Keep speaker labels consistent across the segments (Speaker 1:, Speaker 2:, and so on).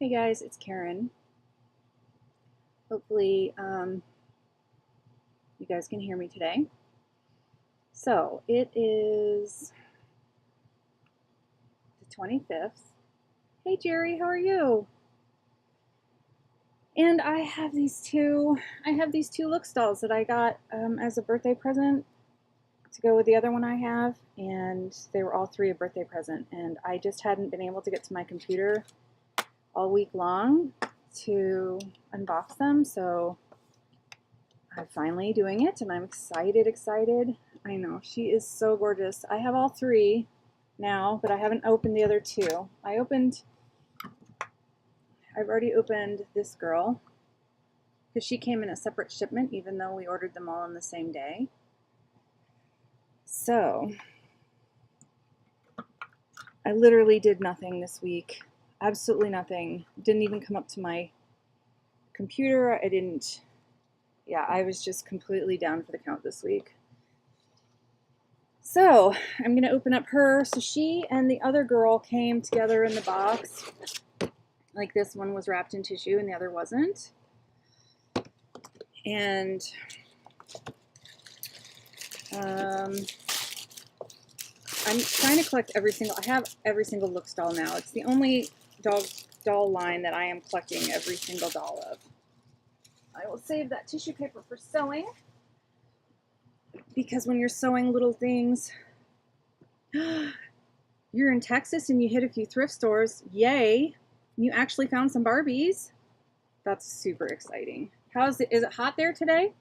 Speaker 1: Hey guys, it's Karen. Hopefully, you guys can hear me today. So it is the 25th. Hey Jerry, how are you? And I have these two Looks dolls that I got as a birthday present to go with the other one I have, and they were all three a birthday present. And I just hadn't been able to get to my computer all week long to unbox them, so I'm finally doing it, and I'm excited. I know, she is so gorgeous. I have all three now, but I haven't opened the other two. I've already opened this girl, because she came in a separate shipment, even though we ordered them all on the same day. So, I literally did nothing this week. Absolutely nothing. Didn't even come up to my computer. I was just completely down for the count this week. So I'm going to open up her. So she and the other girl came together in the box. Like this one was wrapped in tissue and the other wasn't. And I'm trying to collect I have every single Looks doll now. It's the only doll line that I am collecting every single doll of. I will save that tissue paper for sewing, because when you're sewing little things, you're in Texas and you hit a few thrift stores, yay, you actually found some Barbies. That's super exciting. Is it hot there today?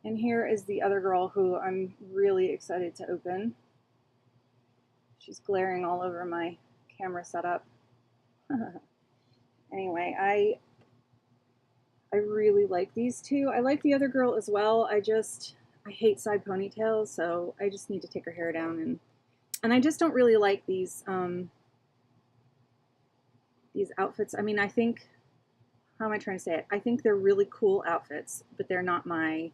Speaker 1: And here is the other girl who I'm really excited to open. She's glaring all over my camera setup. Anyway, I really like these two. I like the other girl as well. I hate side ponytails, so I just need to take her hair down, and I just don't really like these outfits. I mean, how am I trying to say it? I think they're really cool outfits, but they're not my,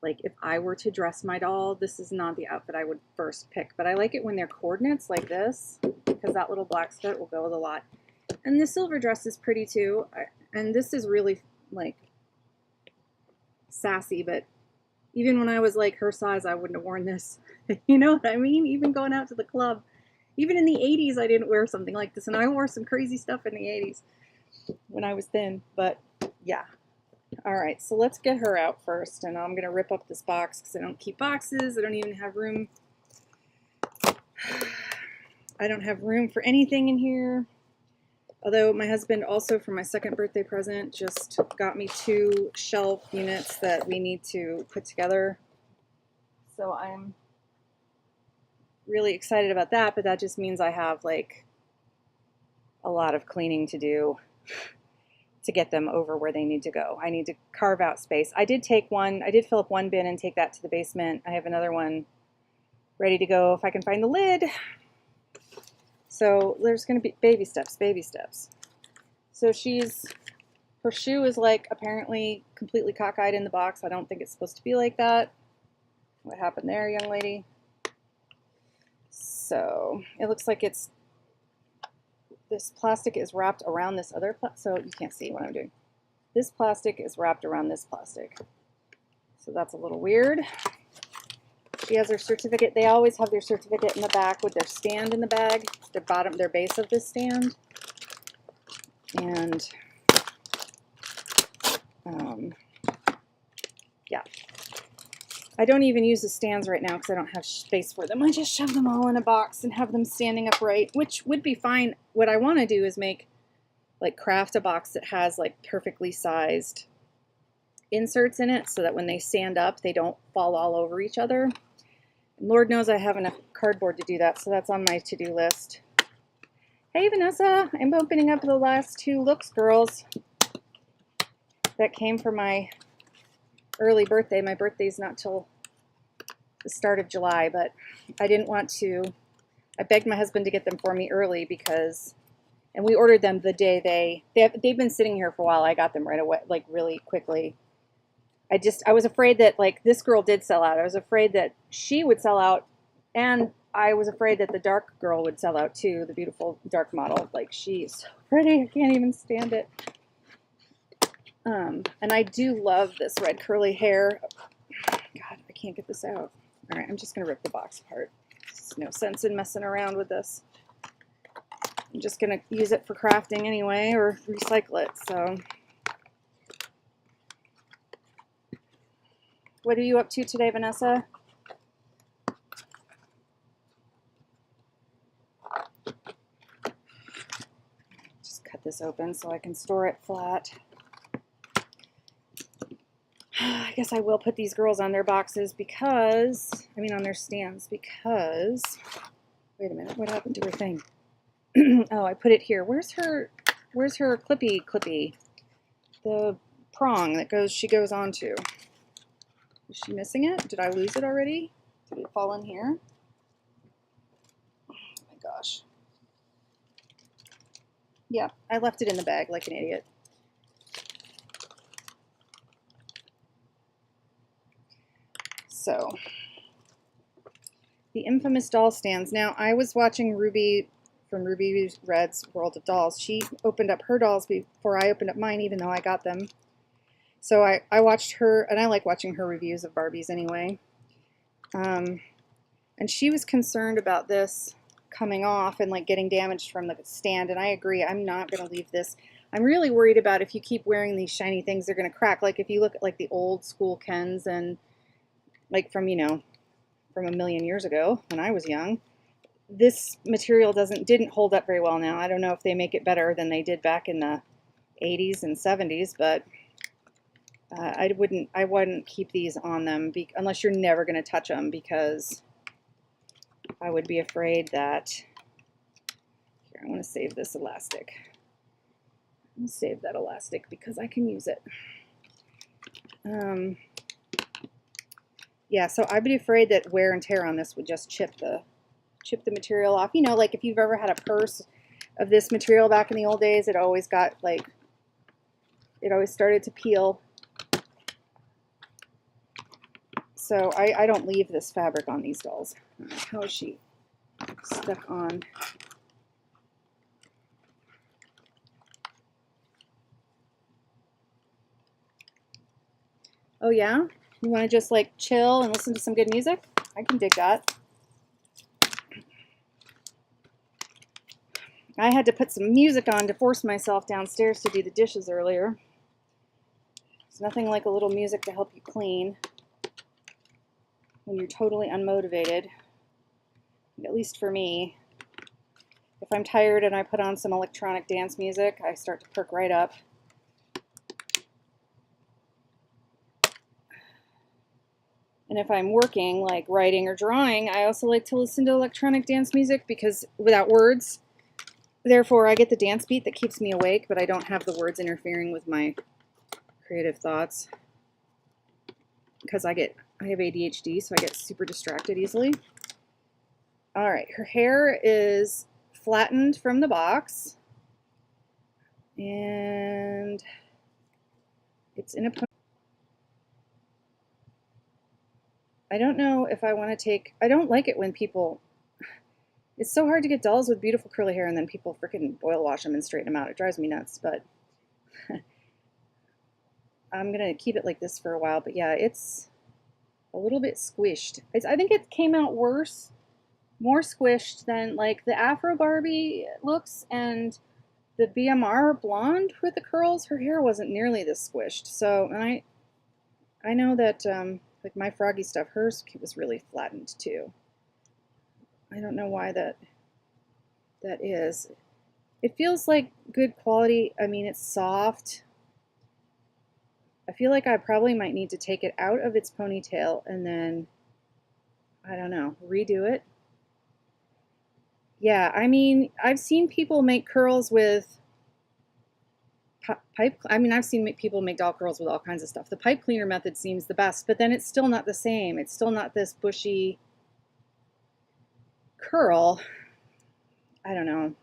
Speaker 1: like, if I were to dress my doll, this is not the outfit I would first pick. But I like it when they're coordinates like this, because that little black skirt will go with a lot. And the silver dress is pretty too. And this is really, like, sassy, but even when I was like her size, I wouldn't have worn this. You know what I mean? Even going out to the club. Even in the 80s, I didn't wear something like this. And I wore some crazy stuff in the 80s when I was thin. But yeah. All right, so let's get her out first. And I'm going to rip up this box because I don't keep boxes. I don't even have room. I don't have room for anything in here. Although my husband also, for my second birthday present, just got me 2 shelf units that we need to put together. So I'm really excited about that, but that just means I have like a lot of cleaning to do to get them over where they need to go. I need to carve out space. I did fill up one bin and take that to the basement. I have another one ready to go if I can find the lid. So there's going to be baby steps. So her shoe is like apparently completely cockeyed in the box. I don't think it's supposed to be like that. What happened there, young lady? So it looks like this plastic is wrapped around this other so you can't see what I'm doing. This plastic is wrapped around this plastic. So that's a little weird. She has her certificate. They always have their certificate in the back with their stand in the bag, their base of this stand. And yeah. I don't even use the stands right now because I don't have space for them. I just shove them all in a box and have them standing upright, which would be fine. What I want to do is craft a box that has like perfectly sized inserts in it so that when they stand up, they don't fall all over each other. And Lord knows I have enough cardboard to do that, so that's on my to-do list. Hey Vanessa, I'm opening up the last 2 Looks girls that came for my early birthday. My birthday's not till the start of July, but I didn't want to. I begged my husband to get them for me early and we ordered them the day they've been sitting here for a while. I got them right away, like really quickly. I was afraid that like this girl did sell out. I was afraid that she would sell out, and I was afraid that the dark girl would sell out too, the beautiful dark model. Like she's so pretty. I can't even stand it. And I do love this red curly hair. God, I can't get this out. All right, I'm just going to rip the box apart. There's no sense in messing around with this. I'm just going to use it for crafting anyway, or recycle it. So, what are you up to today, Vanessa? Just cut this open so I can store it flat. I guess I will put these girls on their boxes because, I mean on their stands because, wait a minute, what happened to her thing? Oh, I put it here. Where's her clippy? The prong that she goes onto. Is she missing it? Did I lose it already? Did it fall in here? Oh my gosh. Yeah, I left it in the bag like an idiot. So, the infamous doll stands. Now, I was watching Ruby from Ruby Red's World of Dolls. She opened up her dolls before I opened up mine, even though I got them. So I watched her, and I like watching her reviews of Barbies anyway. And she was concerned about this coming off and like getting damaged from the stand, and I agree. I'm not going to leave this. I'm really worried about if you keep wearing these shiny things, they're going to crack. Like if you look at like the old school Kens and like from, you know, from a million years ago when I was young, this material didn't hold up very well now. I don't know if they make it better than they did back in the 80s and 70s, but I wouldn't keep these on them unless you're never going to touch them, because I would be afraid that, here, I want to save this elastic. I'm going to save that elastic because I can use it. Yeah, so I'd be afraid that wear and tear on this would just chip the material off. You know, like if you've ever had a purse of this material back in the old days, it always got like, it always started to peel. So I don't leave this fabric on these dolls. How is she stuck on? Oh yeah? You want to just like chill and listen to some good music? I can dig that. I had to put some music on to force myself downstairs to do the dishes earlier. There's nothing like a little music to help you clean when you're totally unmotivated. At least for me. If I'm tired and I put on some electronic dance music, I start to perk right up. And if I'm working, like writing or drawing, I also like to listen to electronic dance music because without words, therefore I get the dance beat that keeps me awake, but I don't have the words interfering with my creative thoughts. Because I have ADHD, so I get super distracted easily. All right, her hair is flattened from the box. And it's in a ponytail. I don't know if I want to take, I don't like it when people, it's so hard to get dolls with beautiful curly hair and then people freaking oil wash them and straighten them out. It drives me nuts, but I'm going to keep it like this for a while. But yeah, it's a little bit squished. I think it came out worse, more squished than like the Afro Barbie looks and the BMR blonde with the curls. Her hair wasn't nearly this squished. So, and I know that like my Froggy stuff, hers was really flattened too. I don't know why that is. It feels like good quality. I mean, it's soft. I feel like I probably might need to take it out of its ponytail and then, I don't know, redo it. Yeah, I mean, I've seen people make curls with pipe. I mean, I've seen people make doll curls with all kinds of stuff. The pipe cleaner method seems the best, but then it's still not the same. It's still not this bushy curl. I don't know.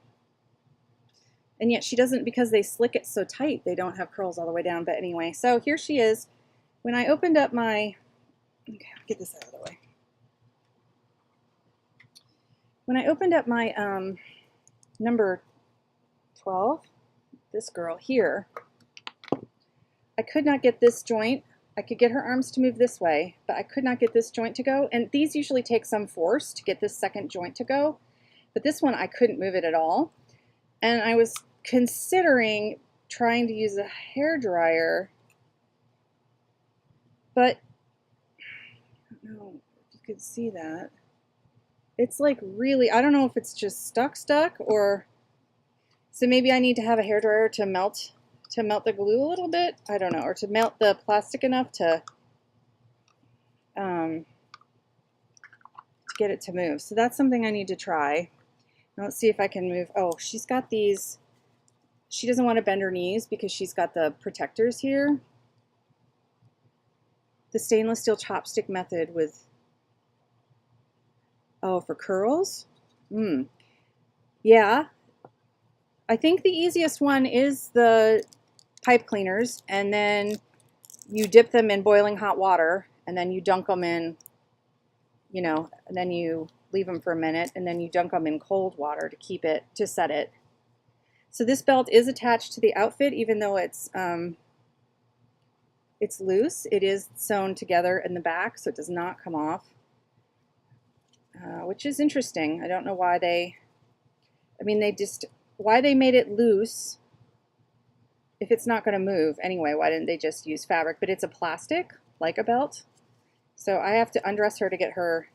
Speaker 1: And yet she doesn't, because they slick it so tight, they don't have curls all the way down. But anyway, so here she is. When I opened up my, okay, I'll get this out of the way. When I opened up my number 12, this girl here, I could not get this joint. I could get her arms to move this way, but I could not get this joint to go. And these usually take some force to get this second joint to go. But this one, I couldn't move it at all. And I was considering trying to use a hairdryer, but I don't know if you could see that. It's like really, I don't know if it's just stuck or, so maybe I need to have a hairdryer to melt the glue a little bit. I don't know, or to melt the plastic enough to get it to move. So that's something I need to try. Now let's see if I can move. Oh, she's got these. She doesn't want to bend her knees because she's got the protectors here. The stainless steel chopstick method with, oh, for curls? Yeah. I think the easiest one is the pipe cleaners, and then you dip them in boiling hot water, and then you dunk them in, you know, and then you leave them for a minute, and then you dunk them in cold water to keep it, to set it. So this belt is attached to the outfit, even though it's loose. It is sewn together in the back, so it does not come off, which is interesting. I don't know why they, I mean, why they made it loose if it's not going to move anyway. Why didn't they just use fabric? But it's a plastic, like a belt. So I have to undress her to get her,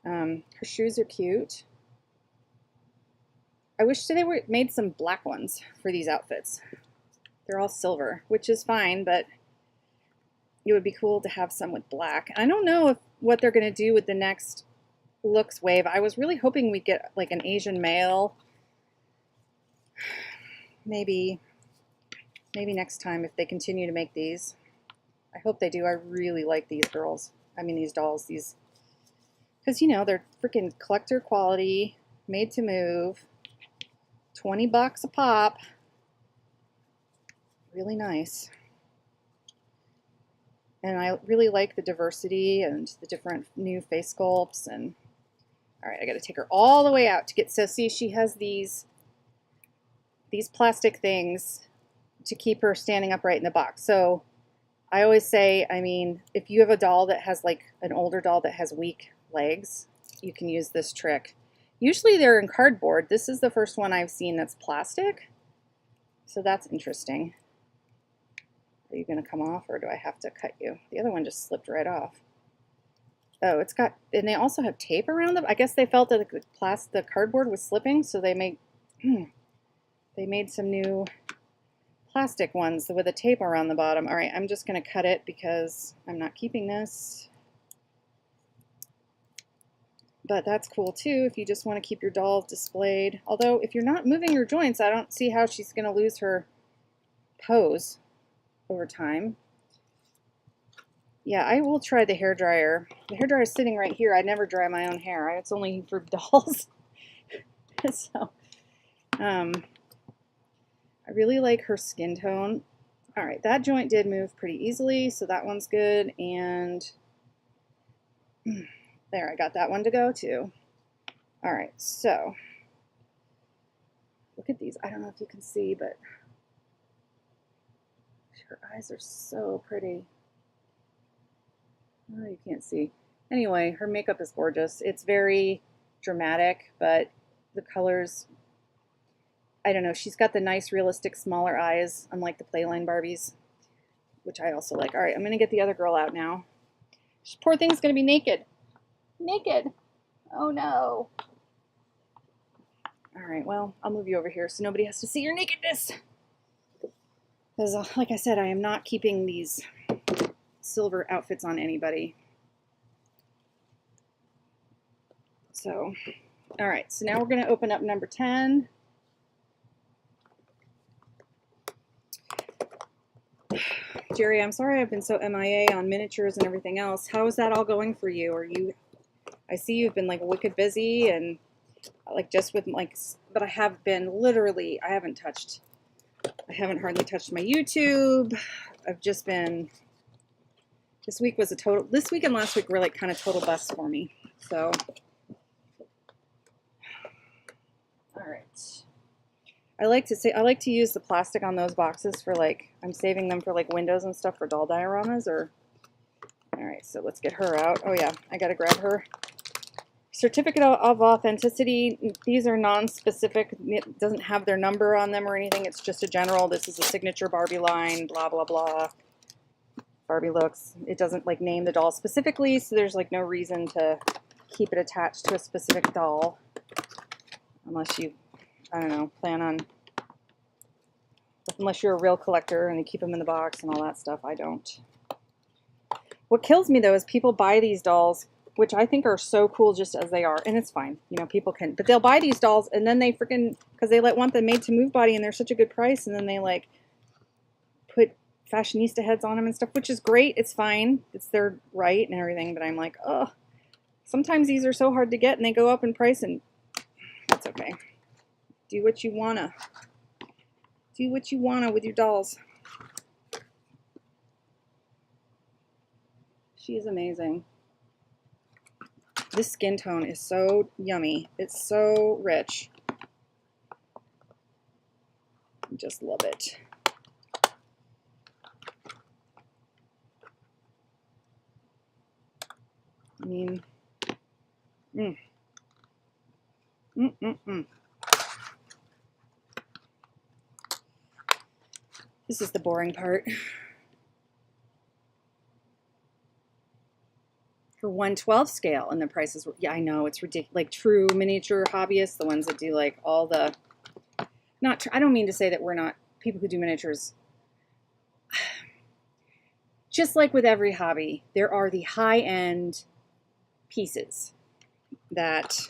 Speaker 1: her shoes are cute. I wish they were made some black ones for these outfits. They're all silver, which is fine, but it would be cool to have some with black. I don't know what they're going to do with the next looks wave. I was really hoping we'd get like an Asian male. Maybe next time if they continue to make these. I hope they do. I really like these girls. I mean, these dolls. These, because, you know, they're freaking collector quality, made to move. $20 a pop. Really nice. And I really like the diversity and the different new face sculpts. And all right, I got to take her all the way out to get, so see, she has these plastic things to keep her standing upright in the box. So I always say, I mean, if you have a doll that has, like an older doll that has weak legs, you can use this trick. Usually they're in cardboard. This is the first one I've seen that's plastic. So that's interesting. Are you going to come off, or do I have to cut you? The other one just slipped right off. Oh, it's got, and they also have tape around them. I guess they felt that the cardboard was slipping, so they made some new plastic ones with a tape around the bottom. All right, I'm just going to cut it because I'm not keeping this. But that's cool too if you just want to keep your doll displayed. Although if you're not moving your joints, I don't see how she's going to lose her pose over time. Yeah, I will try the hairdryer. The hairdryer is sitting right here. I never dry my own hair. It's only for dolls. So, I really like her skin tone. All right, that joint did move pretty easily, so that one's good. And there, I got that one to go too. All right, so look at these. I don't know if you can see, but her eyes are so pretty. Oh, you can't see. Anyway, her makeup is gorgeous. It's very dramatic, but the colors, I don't know. She's got the nice, realistic, smaller eyes, unlike the Playline Barbies, which I also like. All right, I'm going to get the other girl out now. This poor thing's going to be naked. Naked. Oh, no. All right, well, I'll move you over here so nobody has to see your nakedness. Because, like I said, I am not keeping these silver outfits on anybody. So, all right, so now we're going to open up number 10. Jerry, I'm sorry I've been so MIA on miniatures and everything else. How is that all going for you? Are you, I see you've been like wicked busy and like just with like, but I have been literally, I haven't hardly touched my YouTube. I've just been, this week and last week were like kind of total busts for me. So, all right. I like to use the plastic on those boxes for like, I'm saving them for like windows and stuff for doll dioramas or, all right, so let's get her out. Oh yeah, I gotta grab her. Certificate of authenticity, these are non-specific, it doesn't have their number on them or anything, it's just a general, this is a signature Barbie line, blah, blah, blah. Barbie Looks. It doesn't like name the doll specifically, so there's like no reason to keep it attached to a specific doll. Unless you, I don't know, plan on, unless you're a real collector and they keep them in the box and all that stuff. I don't. What kills me though is people buy these dolls, which I think are so cool just as they are, and it's fine, you know, people can, but they'll buy these dolls and then they freaking, because they like want the made to move body and they're such a good price, and then they like put fashionista heads on them and stuff, which is great, it's fine, it's their right and everything, but I'm like, oh, sometimes these are so hard to get and they go up in price, and that's okay. Do what you wanna. Do what you wanna with your dolls. She is amazing. This skin tone is so yummy. It's so rich. I just love it. I mean, This is the boring part. For 1/12 scale, and the prices were, yeah, I know, it's ridiculous. Like true miniature hobbyists, the ones that do like all the, I don't mean to say that we're not, people who do miniatures, just like with every hobby, there are the high-end pieces that,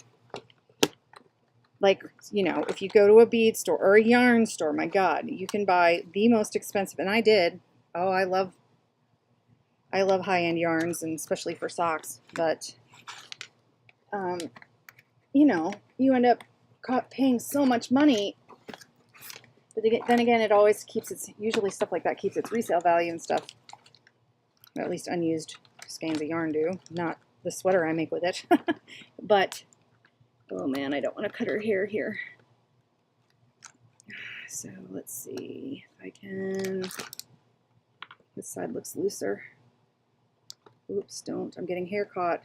Speaker 1: like, you know, if you go to a bead store or a yarn store, my God, you can buy the most expensive, and I did. Oh, I love high-end yarns, and especially for socks, but, you know, you end up paying so much money, but then again, it always keeps its, usually stuff like that keeps its resale value and stuff, or at least unused skeins of yarn do, not the sweater I make with it, but, oh man, I don't want to cut her hair here. So let's see if I can, this side looks looser. Oops, don't. I'm getting hair caught.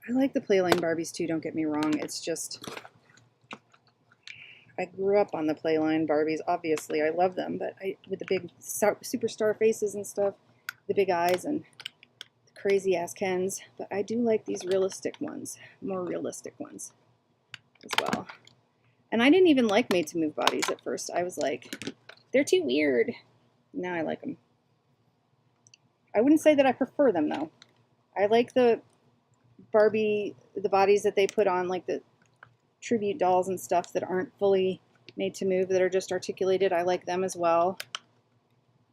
Speaker 1: I like the Playline Barbies too, don't get me wrong. It's just, I grew up on the Playline Barbies, obviously. I love them, but with the big superstar faces and stuff, the big eyes and the crazy ass Kens. But I do like these realistic ones, more realistic ones as well. And I didn't even like made to move bodies at first. I was like, they're too weird. Now I like them. I wouldn't say that I prefer them though. I like the Barbie, the bodies that they put on, like the tribute dolls and stuff that aren't fully made to move, that are just articulated. I like them as well.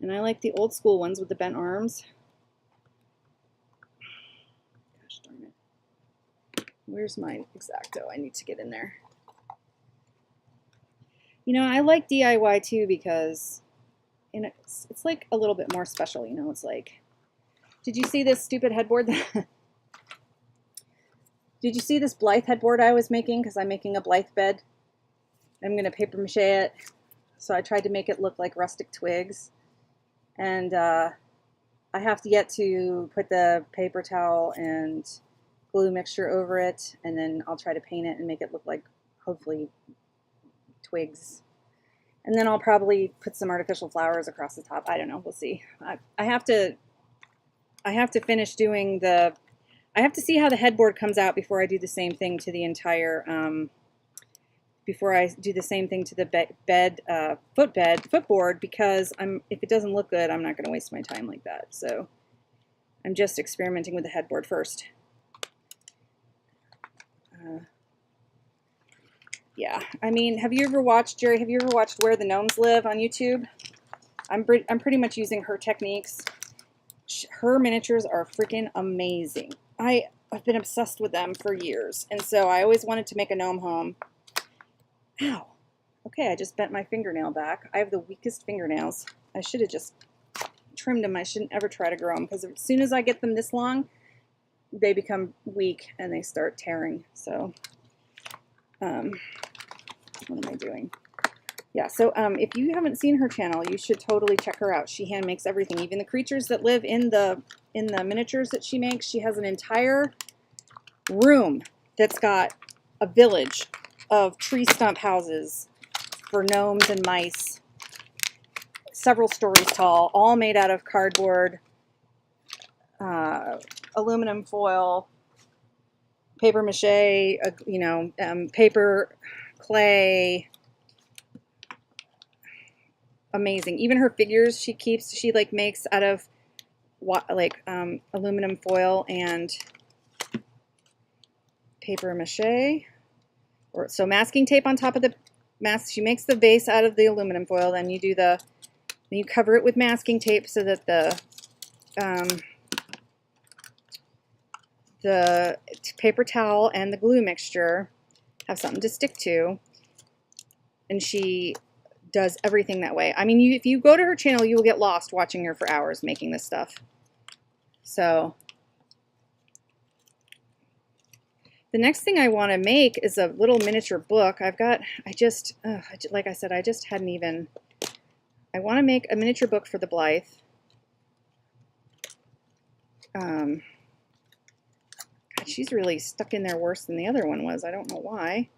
Speaker 1: And I like the old school ones with the bent arms. Gosh darn it. Where's my X-Acto? I need to get in there. You know, I like DIY too because it's like a little bit more special, you know, it's like, did you see this stupid headboard? Did you see this Blythe headboard I was making? Because I'm making a Blythe bed. I'm going to paper mache it. So I tried to make it look like rustic twigs. And I have to get to put the paper towel and glue mixture over it. And then I'll try to paint it and make it look like, hopefully, twigs. And then I'll probably put some artificial flowers across the top. I don't know. We'll see. I have to finish doing the, I have to see how the headboard comes out before I do the same thing to the entire, before I do the same thing to the footboard, because if it doesn't look good, I'm not going to waste my time like that. So I'm just experimenting with the headboard first. Yeah, I mean, have you ever watched, Jerry, have you ever watched Where the Gnomes Live on YouTube? I'm pretty much using her techniques. Her miniatures are freaking amazing. I've been obsessed with them for years, and so I always wanted to make a gnome home. Ow. Okay, I just bent my fingernail back. I have the weakest fingernails. I should have just trimmed them. I shouldn't ever try to grow them, because as soon as I get them this long, they become weak and they start tearing. So, What am I doing? Yeah, so if you haven't seen her channel, you should totally check her out. She hand makes everything, even the creatures that live in the miniatures that she makes. She has an entire room that's got a village of tree stump houses for gnomes and mice, several stories tall, all made out of cardboard, aluminum foil, paper mache, paper, clay. Amazing. Even her figures she like makes out of aluminum foil and paper mache, so masking tape on top of the mask. She makes the base out of the aluminum foil, then you cover it with masking tape so that the paper towel and the glue mixture have something to stick to, and she does everything that way. I mean, if you go to her channel, you will get lost watching her for hours making this stuff. So the next thing I want to make is a little miniature book. Like I said, I just hadn't even, I want to make a miniature book for the Blythe. God, she's really stuck in there worse than the other one was. I don't know why.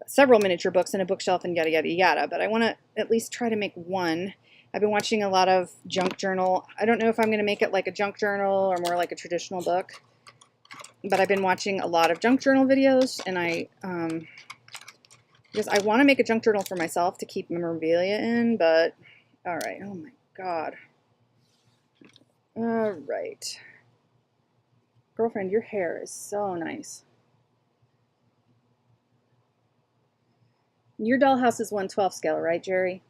Speaker 1: Several miniature books and a bookshelf and yada, yada, yada, but I want to at least try to make one. I've been watching a lot of junk journal. I don't know if I'm going to make it like a junk journal or more like a traditional book, but I've been watching a lot of junk journal videos, and because I want to make a junk journal for myself to keep memorabilia in, but all right. Oh my God. All right. Girlfriend, your hair is so nice. Your dollhouse is 1/12 scale, right, Jerry?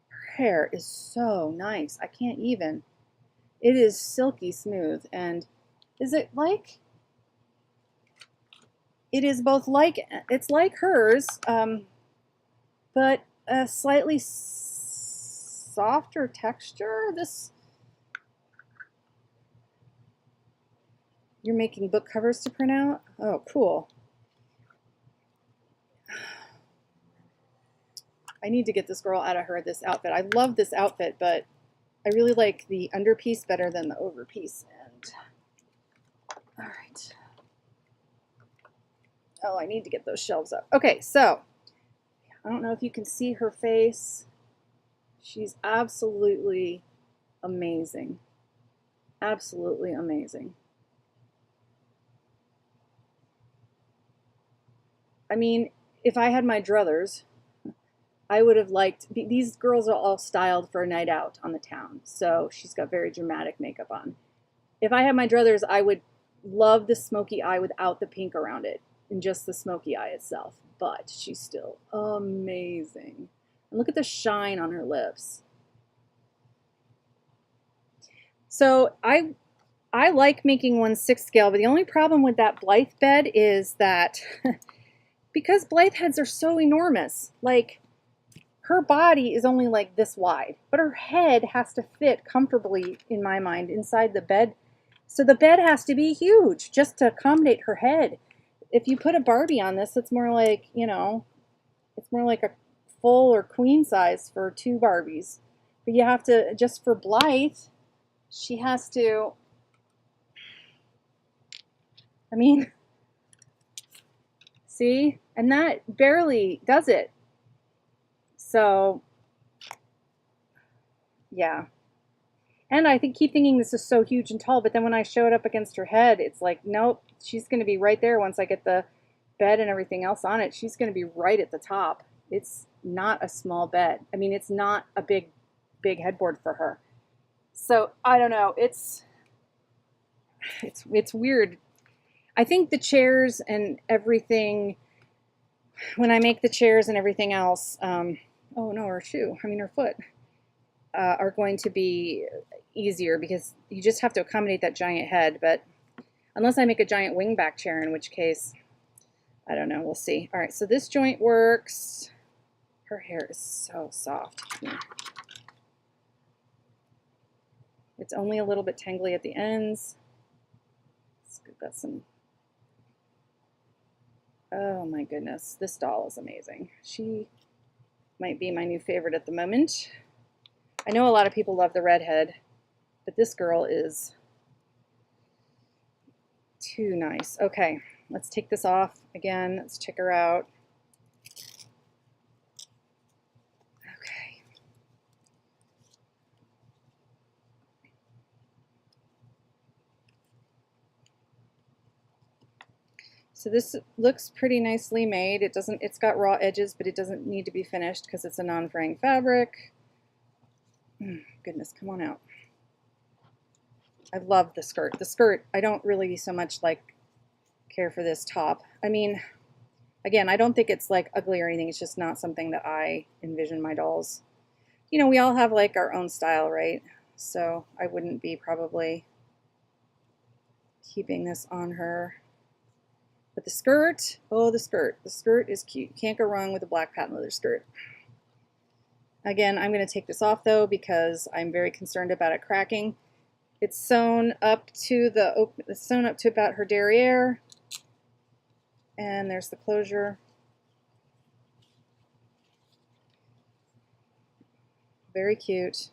Speaker 1: Her hair is so nice. I can't even. It is silky smooth. And is it like, it is both like, it's like hers, but a slightly softer texture. You're making book covers to print out? Oh, cool. I need to get this girl out of this outfit. I love this outfit, but I really like the underpiece better than the overpiece. And all right. Oh, I need to get those shelves up. Okay, so I don't know if you can see her face. She's absolutely amazing. Absolutely amazing. I mean, if I had my druthers, I would have liked, these girls are all styled for a night out on the town, so she's got very dramatic makeup on. If I had my druthers, I would love the smoky eye without the pink around it, and just the smoky eye itself, but she's still amazing. And look at the shine on her lips. So I like making 1/6 scale, but the only problem with that Blythe bed is that because Blythe heads are so enormous, like, her body is only like this wide, but her head has to fit comfortably, in my mind, inside the bed. So the bed has to be huge just to accommodate her head. If you put a Barbie on this, it's more like, it's more like a full or queen size for 2 Barbies. But you have to, just for Blythe, she has to, I mean, see? And that barely does it. So, yeah. And I keep thinking this is so huge and tall, but then when I show it up against her head, it's like, nope, she's going to be right there once I get the bed and everything else on it. She's going to be right at the top. It's not a small bed. I mean, it's not a big headboard for her. So, I don't know. It's weird. I think the chairs and everything, when I make the chairs and everything else, oh no, her shoe, her foot, are going to be easier because you just have to accommodate that giant head. But unless I make a giant wingback chair, in which case, I don't know, we'll see. All right, so this joint works. Her hair is so soft. Yeah. It's only a little bit tangly at the ends. We've got some Oh my goodness, this doll is amazing. She might be my new favorite at the moment. I know a lot of people love the redhead, but this girl is too nice. Okay, let's take this off again. Let's check her out. Okay. So this looks pretty nicely made. It's got raw edges, but it doesn't need to be finished because it's a non-fraying fabric. Goodness, come on out. I love the skirt. The skirt, I don't really so much like care for this top. I mean, again, I don't think it's like ugly or anything. It's just not something that I envision my dolls. You know, we all have like our own style, right? So I wouldn't be probably keeping this on her. But the skirt, oh, the skirt is cute. You can't go wrong with a black patent leather skirt. Again, I'm going to take this off though because I'm very concerned about it cracking. It's sewn up to about her derriere, and there's the closure. Very cute.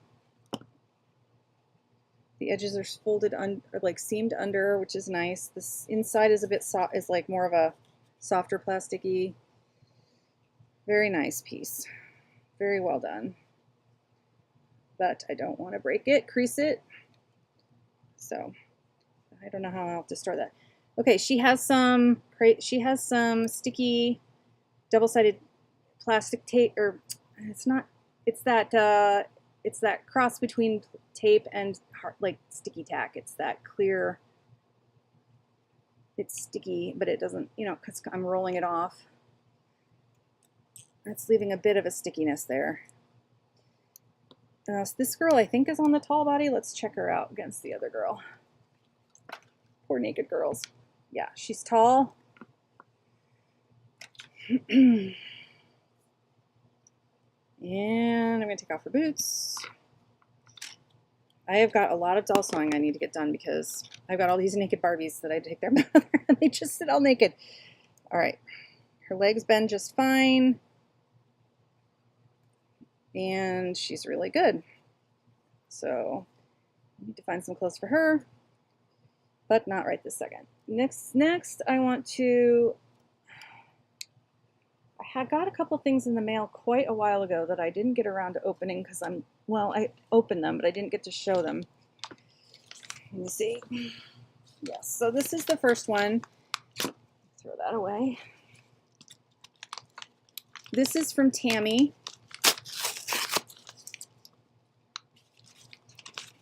Speaker 1: The edges are folded like seamed under, which is nice. This inside is a bit soft, is like more of a softer plasticky. Very nice piece. Very well done. But I don't want to break it, crease it. So I don't know how I'll have to store that. Okay, she has some sticky double-sided plastic tape, or it's that cross between tape and like sticky tack. It's that clear. It's sticky, but it doesn't, you know, because I'm rolling it off. It's leaving a bit of a stickiness there. So this girl, I think, is on the tall body. Let's check her out against the other girl. Poor naked girls. Yeah, she's tall. And I'm going to take off her boots. I have got a lot of doll sewing I need to get done because I've got all these naked Barbies that I take their mother and they just sit all naked. All right. Her legs bend just fine. And she's really good. So I need to find some clothes for her, but not right this second. Next I want to, I had got a couple things in the mail quite a while ago that I didn't get around to opening because I opened them, but I didn't get to show them. Let me see. Yes, so this is the first one. Throw that away. This is from Tammy.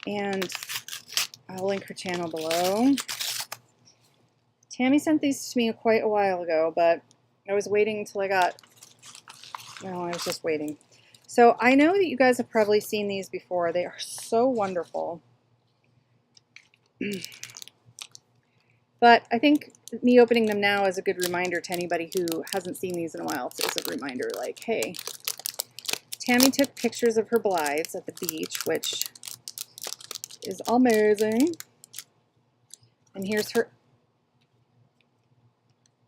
Speaker 1: And I'll link her channel below. Tammy sent these to me quite a while ago, but I was waiting until I was just waiting. So I know that you guys have probably seen these before. They are so wonderful. But I think me opening them now is a good reminder to anybody who hasn't seen these in a while. It's a reminder like, hey, Tammy took pictures of her blights at the beach, which is amazing. And here's her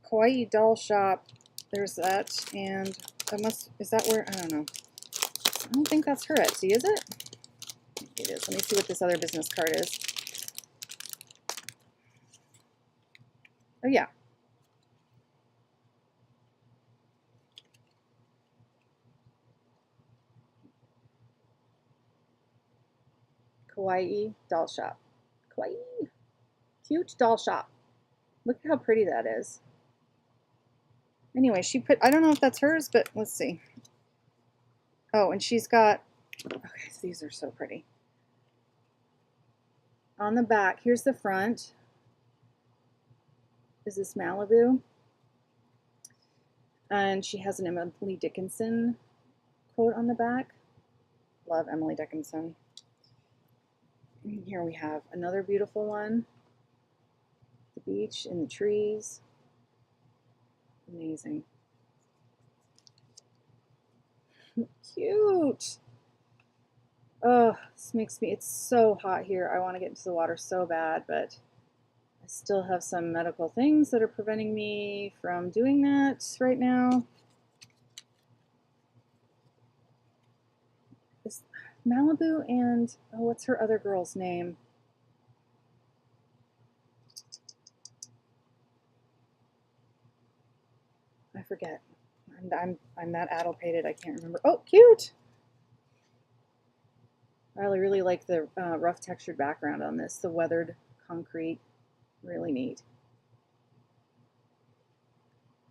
Speaker 1: Kawaii doll shop. There's that, and is that where, I don't know. I don't think that's her Etsy, is it? It is. Let me see what this other business card is. Oh yeah. Kawaii doll shop. Kawaii. Cute doll shop. Look at how pretty that is. Anyway, I don't know if that's hers, but let's see. Oh, and she's got, okay, so these are so pretty. On the back, here's the front. Is this Malibu? And she has an Emily Dickinson quote on the back. Love Emily Dickinson. And here we have another beautiful one. The beach and the trees. Amazing. Cute. Oh, this makes me, it's so hot here. I want to get into the water so bad, but I still have some medical things that are preventing me from doing that right now. Is Malibu and, oh, what's her other girl's name? I forget. I'm that addlepated, I can't remember. Oh, cute! I really like the rough textured background on this, the weathered concrete. Really neat.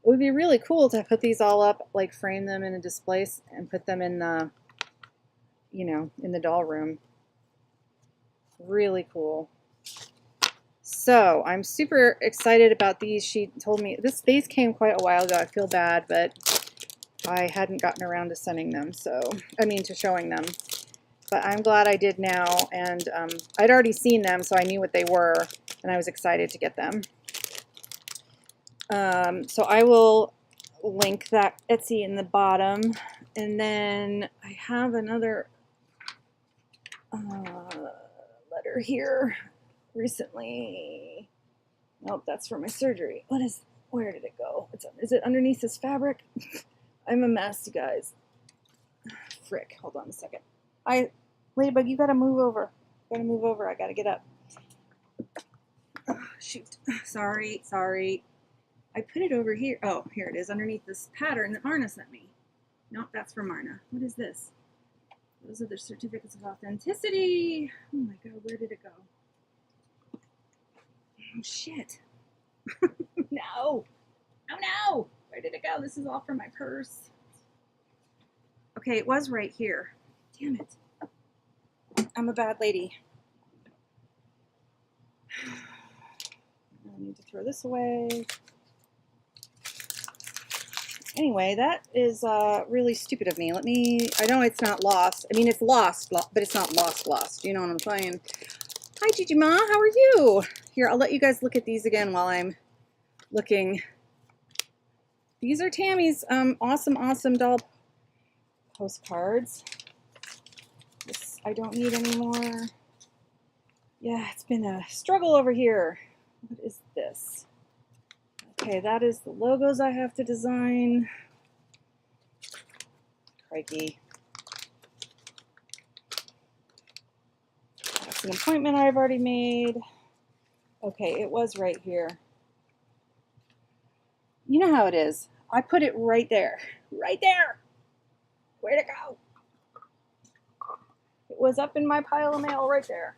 Speaker 1: It would be really cool to put these all up, like frame them in a display and put them in the, you know, in the doll room. Really cool. So I'm super excited about these. She told me these came quite a while ago. I feel bad, but I hadn't gotten around to sending them. So, I mean, to showing them. But I'm glad I did now. And I'd already seen them, so I knew what they were. And I was excited to get them. So I will link that Etsy in the bottom. And then I have another letter here recently. Nope, that's for my surgery. Where did it go? Is it underneath this fabric? I'm a mess, you guys. Frick, hold on a second. Ladybug, you gotta move over. I gotta get up. Oh, shoot, sorry. I put it over here. Oh, here it is, underneath this pattern that Marna sent me. Nope, that's for Marna. What is this? Those are the certificates of authenticity. Oh my god, where did it go? Oh shit. No. Oh no. Where did it go? This is all from my purse. Okay, it was right here. Damn it. I'm a bad lady. I need to throw this away. Anyway, that is really stupid of me. I know it's not lost. I mean, it's lost, but it's not lost. You know what I'm saying? Hi, Gigi Ma, how are you? Here, I'll let you guys look at these again while I'm looking. These are Tammy's awesome doll postcards. This I don't need anymore. Yeah, it's been a struggle over here. What is this? Okay, that is the logos I have to design. Crikey. That's an appointment I've already made. Okay, it was right here. You know how it is. I put it right there. Right there! Where'd it go? It was up in my pile of mail right there.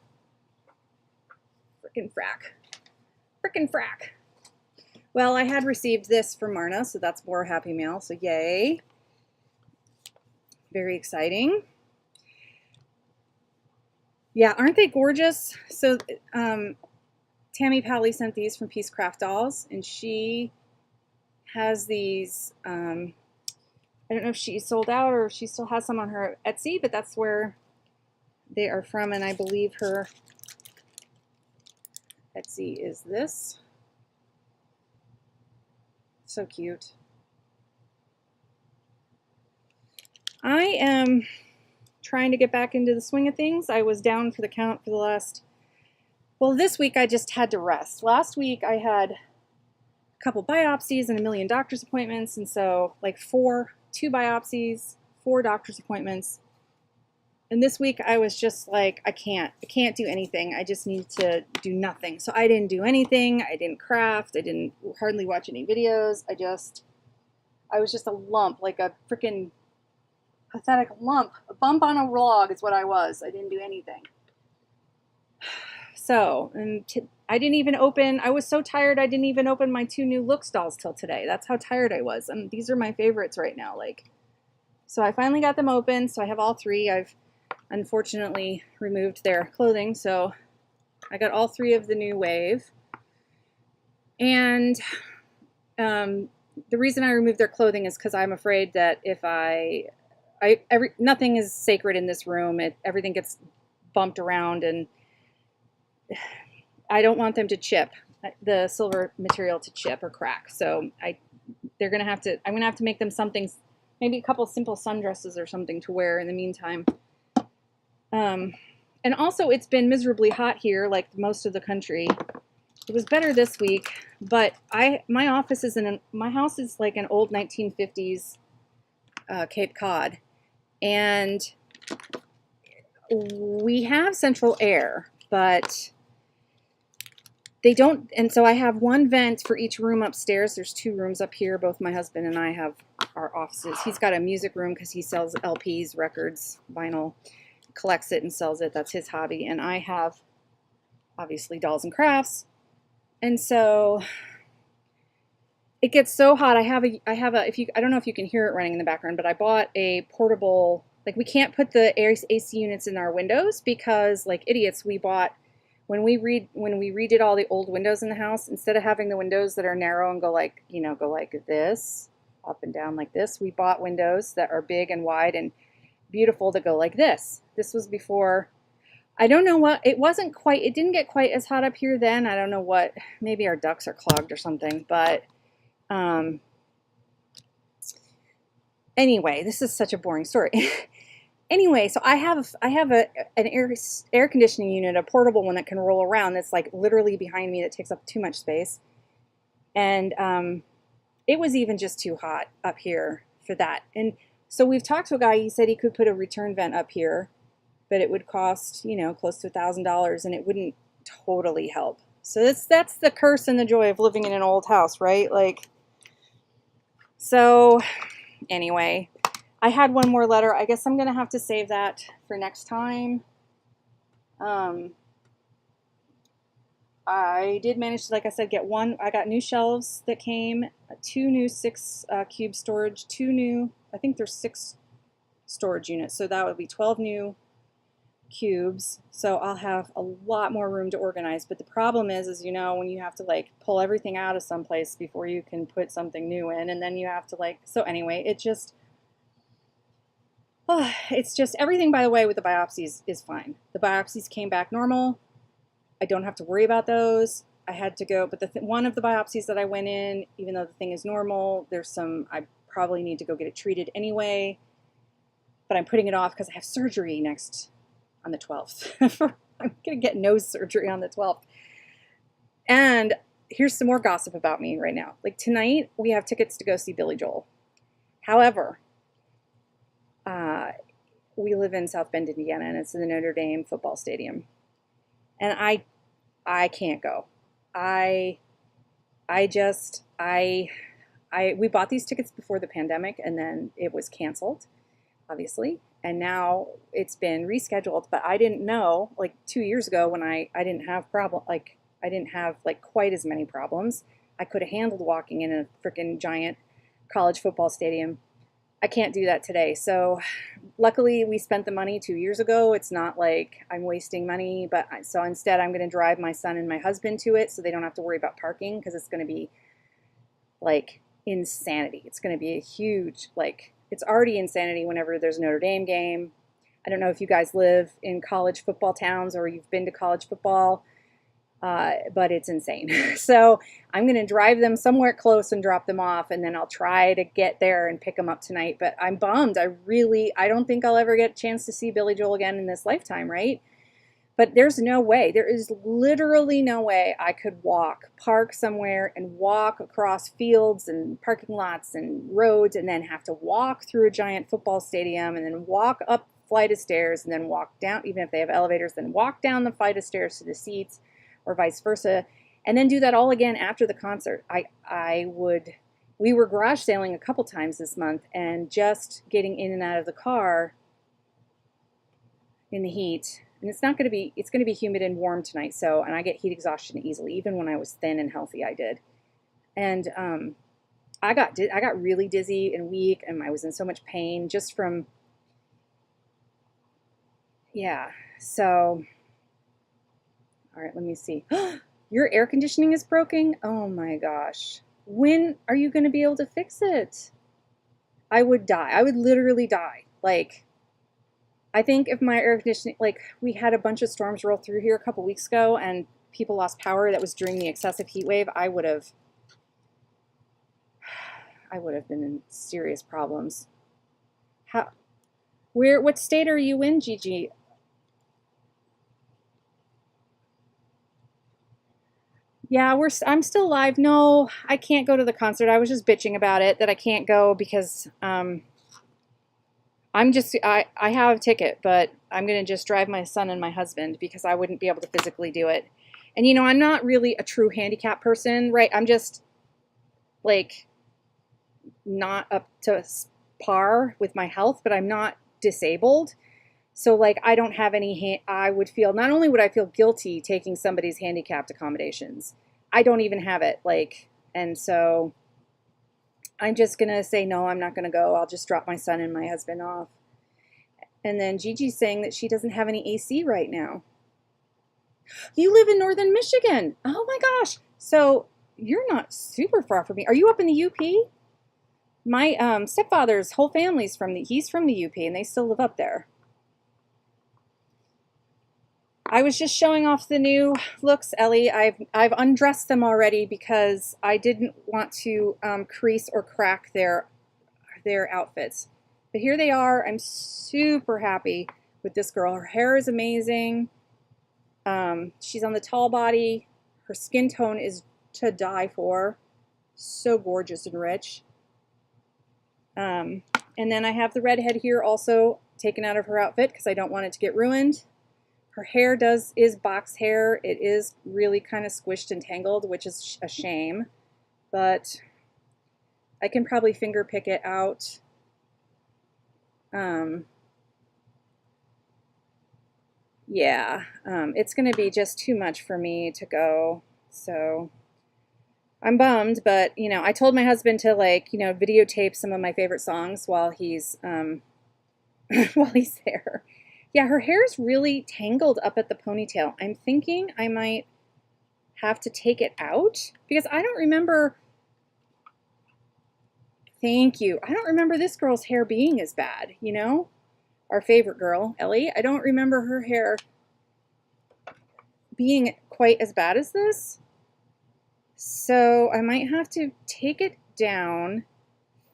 Speaker 1: Frickin' frack. Frickin' frack. Well, I had received this from Marna, so that's more Happy Mail, so yay. Very exciting. Yeah, aren't they gorgeous? So Tammy Pally sent these from Peacecraft Dolls, and she has these, I don't know if she sold out or if she still has some on her Etsy, but that's where they are from, and I believe her Etsy is this. So cute. I am trying to get back into the swing of things. I was down for the count for the last, well, this week I just had to rest. Last week I had a couple biopsies and a million doctor's appointments, and so like 2 biopsies, 4 doctor's appointments. And this week I was just like, I can't do anything. I just need to do nothing. So I didn't do anything. I didn't craft. I didn't hardly watch any videos. I was just a lump, like a freaking pathetic lump. A bump on a log is what I was. I didn't do anything. So, I didn't even open, I was so tired I didn't even open my 2 new Looks dolls till today. That's how tired I was. And these are my favorites right now. So I finally got them open. So I have all 3. I've unfortunately removed their clothing, so I got all 3 of the new wave. And the reason I removed their clothing is because I'm afraid that if nothing is sacred in this room. Everything gets bumped around, and I don't want them to chip, the silver material to chip or crack. So I'm gonna have to make them something, maybe a couple simple sundresses or something to wear in the meantime. And also it's been miserably hot here, like most of the country. It was better this week, but my office is my house is like an old 1950s Cape Cod, and we have central air, but they don't, and so I have one vent for each room upstairs. There's 2 rooms up here. Both my husband and I have our offices. He's got a music room because he sells LPs, records, vinyl, collects it and sells it. That's his hobby. And I have, obviously, dolls and crafts. And so it gets so hot. I have a, I don't know if you can hear it running in the background, but I bought a portable, like we can't put the AC units in our windows because, like idiots, we bought, when we redid all the old windows in the house, instead of having the windows that are narrow and go like, go like this, up and down like this, we bought windows that are big and wide and beautiful that go like this. This was before, I don't know what, it didn't get quite as hot up here then. I don't know what, maybe our ducts are clogged or something, but anyway, this is such a boring story. Anyway, so I have an air conditioning unit, a portable one that can roll around that's like literally behind me that takes up too much space. And it was even just too hot up here for that. And so we've talked to a guy, he said he could put a return vent up here, but it would cost, close to $1,000 and it wouldn't totally help. So that's the curse and the joy of living in an old house, right? Like, so anyway, I had one more letter. I guess I'm going to have to save that for next time. I did manage to, like I said, get one. I got new shelves that came, 2 new 6 cube storage, 2 new, I think there's 6 storage units. So that would be 12 new cubes. So I'll have a lot more room to organize. But the problem is when you have to like pull everything out of someplace before you can put something new in, and then you have to like, so anyway, it's just everything, by the way, with the biopsies is fine. The biopsies came back normal. I don't have to worry about those. I had to go, but one of the biopsies that I went in, even though the thing is normal, I probably need to go get it treated anyway, but I'm putting it off because I have surgery next on the 12th. I'm going to get nose surgery on the 12th. And here's some more gossip about me right now. Like tonight, we have tickets to go see Billy Joel. However, we live in South Bend, Indiana, and it's in the Notre Dame football stadium. And I can't go. We bought these tickets before the pandemic, and then it was canceled, obviously. And now it's been rescheduled, but I didn't know, like 2 years ago when I didn't have quite as many problems. I could have handled walking in a freaking giant college football stadium. I can't do that today. So luckily we spent the money 2 years ago. It's not like I'm wasting money, so instead I'm going to drive my son and my husband to it so they don't have to worry about parking, because it's going to be like insanity. It's going to be a huge, it's already insanity whenever there's a Notre Dame game. I don't know if you guys live in college football towns or you've been to college football, but it's insane. So I'm going to drive them somewhere close and drop them off, and then I'll try to get there and pick them up tonight. But I'm bummed. I don't think I'll ever get a chance to see Billy Joel again in this lifetime, right? But there's no way. There is literally no way I could park somewhere and walk across fields and parking lots and roads and then have to walk through a giant football stadium and then walk up a flight of stairs and then walk down, even if they have elevators, then walk down the flight of stairs to the seats, or vice versa, and then do that all again after the concert. We were garage sailing a couple times this month, and just getting in and out of the car in the heat, and it's going to be humid and warm tonight, and I get heat exhaustion easily. Even when I was thin and healthy, I did. And I got really dizzy and weak, and I was in so much pain just from, yeah, so... All right, let me see. Your air conditioning is broken? Oh my gosh. When are you going to be able to fix it? I would die. I would literally die. I think if my air conditioning, we had a bunch of storms roll through here a couple weeks ago and people lost power. That was during the excessive heat wave. I would have been in serious problems. What state are you in, Gigi? Yeah, I'm still alive. No, I can't go to the concert. I was just bitching about it that I can't go because I have a ticket, but I'm gonna just drive my son and my husband because I wouldn't be able to physically do it. And you know, I'm not really a true handicap person, right? I'm just like not up to par with my health, but I'm not disabled. So like I don't have any I would feel, not only would I feel guilty taking somebody's handicapped accommodations, I don't even have it, like, and so I'm just gonna say no, I'm not gonna go. I'll just drop my son and my husband off. And then Gigi's saying that she doesn't have any AC right now. You live in northern Michigan. Oh my gosh. So you're not super far from me. Are you up in the UP? My stepfather's whole family's he's from the UP and they still live up there. I was just showing off the new looks, Ellie. I've undressed them already because I didn't want to crease or crack their outfits. But here they are. I'm super happy with this girl. Her hair is amazing. She's on the tall body. Her skin tone is to die for. So gorgeous and rich. And then I have the redhead here also taken out of her outfit because I don't want it to get ruined. Her hair is box hair. It is really kind of squished and tangled, which is a shame. But I can probably finger pick it out. Yeah, it's going to be just too much for me to go. So I'm bummed, but you know, I told my husband to like, you know, videotape some of my favorite songs while he's while he's there. Yeah, her hair's really tangled up at the ponytail. I'm thinking I might have to take it out because I don't remember. Thank you. I don't remember this girl's hair being as bad, you know? Our favorite girl, Ellie. I don't remember her hair being quite as bad as this. So I might have to take it down,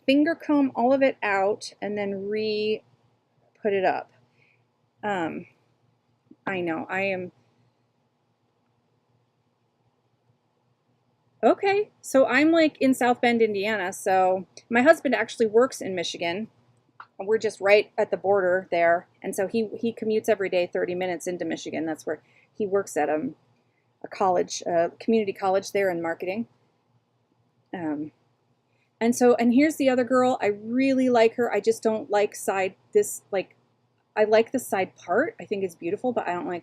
Speaker 1: finger comb all of it out, and then put it up. I know, I am. Okay, so I'm like in South Bend, Indiana. So my husband actually works in Michigan. We're just right at the border there. And so he commutes every day 30 minutes into Michigan. That's where he works at a college, community college there in marketing. And here's the other girl. I really like her. I just don't like I like the side part. I think it's beautiful, but I want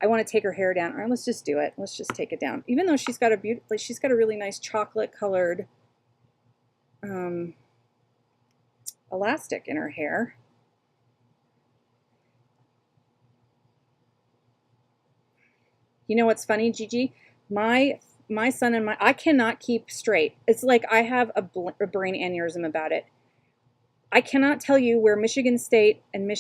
Speaker 1: to take her hair down. All right, let's just do it. Let's just take it down. Even though she's got a really nice chocolate colored elastic in her hair. You know what's funny, Gigi? My son and I cannot keep straight. It's like I have a brain aneurysm about it. I cannot tell you where Michigan State and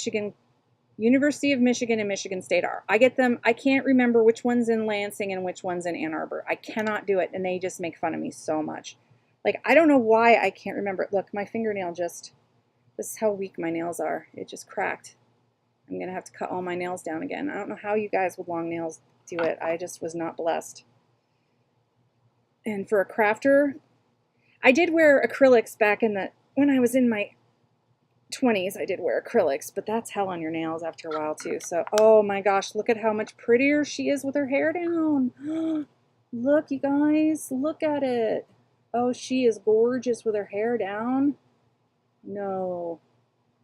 Speaker 1: University of Michigan and Michigan State are. I get them. I can't remember which one's in Lansing and which one's in Ann Arbor. I cannot do it, and they just make fun of me so much. Like, I don't know why I can't remember it. Look, my fingernail this is how weak my nails are. It just cracked. I'm going to have to cut all my nails down again. I don't know how you guys with long nails do it. I just was not blessed. And for a crafter, I did wear acrylics back when I was in my 20s. I did wear acrylics, but that's hell on your nails after a while too. So, oh my gosh, look at how much prettier she is with her hair down. Look, you guys, look at it. Oh, she is gorgeous with her hair down. No.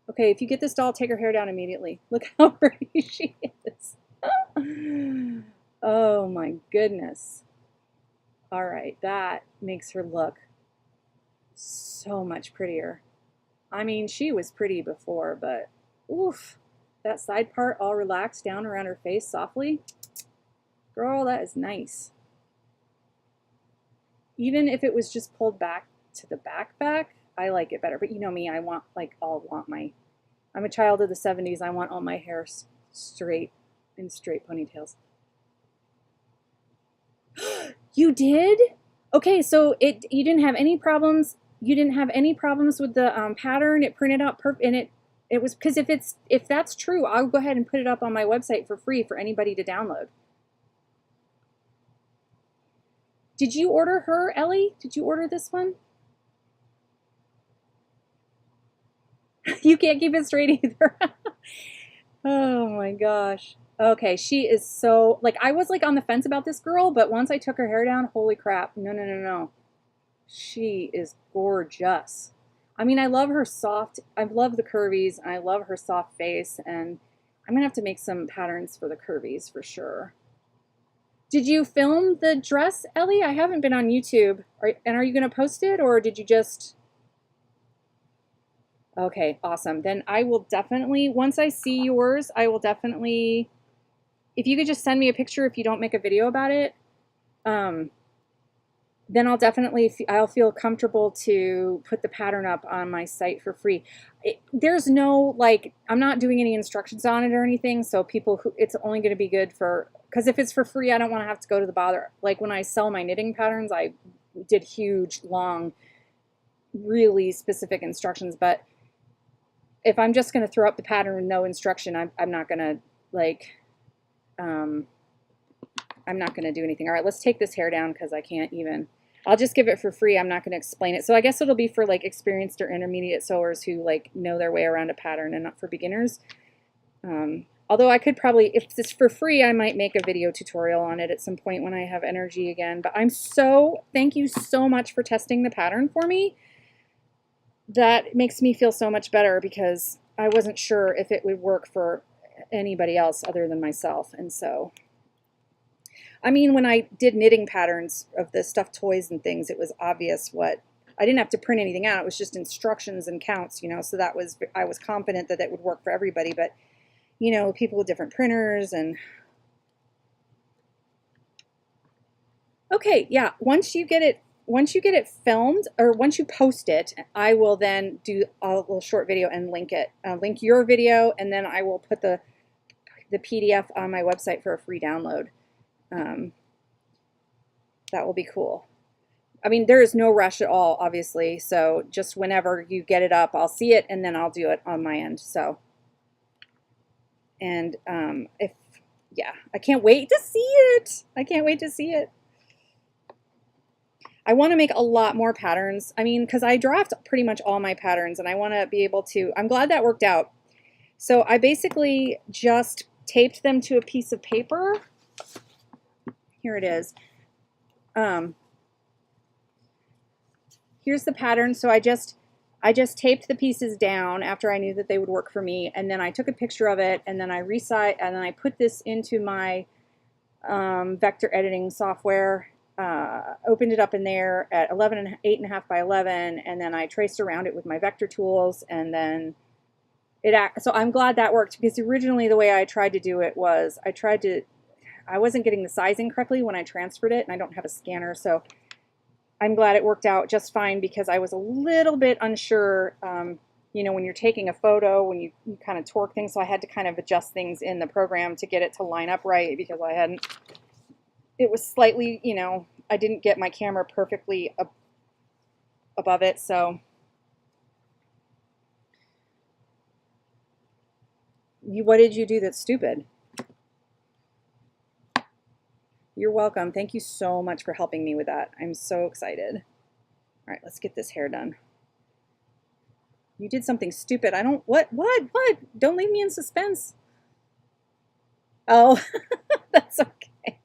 Speaker 1: Okay, if you get this doll, take her hair down immediately. Look how pretty she is. Oh my goodness. All right, that makes her look so much prettier. I mean, she was pretty before, but oof, that side part all relaxed down around her face softly. Girl, that is nice. Even if it was just pulled back to the back, I like it better. But you know me, I'm a child of the 70s. I want all my hair straight in straight ponytails. You did? Okay, so you didn't have any problems. You didn't have any problems with the pattern. It printed out perfect, and it was because if that's true, I'll go ahead and put it up on my website for free for anybody to download. Did you order her, Ellie? Did you order this one? You can't keep it straight either. Oh my gosh. Okay, she is so, like, I was like on the fence about this girl, but once I took her hair down, holy crap. No, no, no, no. She is gorgeous. I mean, I love her soft, I love the curvies, and I love her soft face, and I'm gonna have to make some patterns for the curvies for sure. Did you film the dress, Ellie? I haven't been on YouTube. And are you gonna post it, or did you just... Okay, awesome. Then I will definitely, once I see yours, I will definitely, if you could just send me a picture if you don't make a video about it, then I'll definitely, I'll feel comfortable to put the pattern up on my site for free. There's no, like, I'm not doing any instructions on it or anything, so people who, it's only going to be good for, because if it's for free, I don't want to have to go to the bother. Like when I sell my knitting patterns, I did huge, long, really specific instructions, but if I'm just going to throw up the pattern with no instruction, I'm not going to, like, I'm not going to do anything. All right, let's take this hair down because I can't even. I'll just give it for free. I'm not going to explain it. So I guess it'll be for like experienced or intermediate sewers who like know their way around a pattern and not for beginners. Although I could probably, if it's for free, I might make a video tutorial on it at some point when I have energy again. But thank you so much for testing the pattern for me. That makes me feel so much better because I wasn't sure if it would work for anybody else other than myself. And so, I mean, when I did knitting patterns of the stuffed toys and things, it was obvious what, I didn't have to print anything out. It was just instructions and counts, you know, so that was, I was confident that it would work for everybody. But, you know, people with different printers and... Okay, yeah, once you get it filmed, or once you post it, I will then do a little short video and link it. Link your video, and then I will put the PDF on my website for a free download. That will be cool. I mean, there is no rush at all, obviously, so just whenever you get it up, I'll see it, and then I'll do it on my end. So, and yeah, I can't wait to see it. I can't wait to see it. I want to make a lot more patterns. I mean, because I draft pretty much all my patterns and I want to be able to, I'm glad that worked out. So I basically just taped them to a piece of paper. Here it is. Here's the pattern. So I just taped the pieces down after I knew that they would work for me. And then I took a picture of it and then I resized, and then I put this into my vector editing software. Opened it up in there at 8.5 by 11, and then I traced around it with my vector tools, and then so I'm glad that worked, because originally the way I tried to do it was I wasn't getting the sizing correctly when I transferred it, and I don't have a scanner, so I'm glad it worked out just fine, because I was a little bit unsure, you know, when you're taking a photo, when you kind of torque things, so I had to kind of adjust things in the program to get it to line up right, because I hadn't, it was slightly, you know, I didn't get my camera perfectly above it, so what did you do that's stupid? You're welcome. Thank you so much for helping me with that. I'm so excited. All right, let's get this hair done. You did something stupid. I don't, what? Don't leave me in suspense. Oh, that's okay.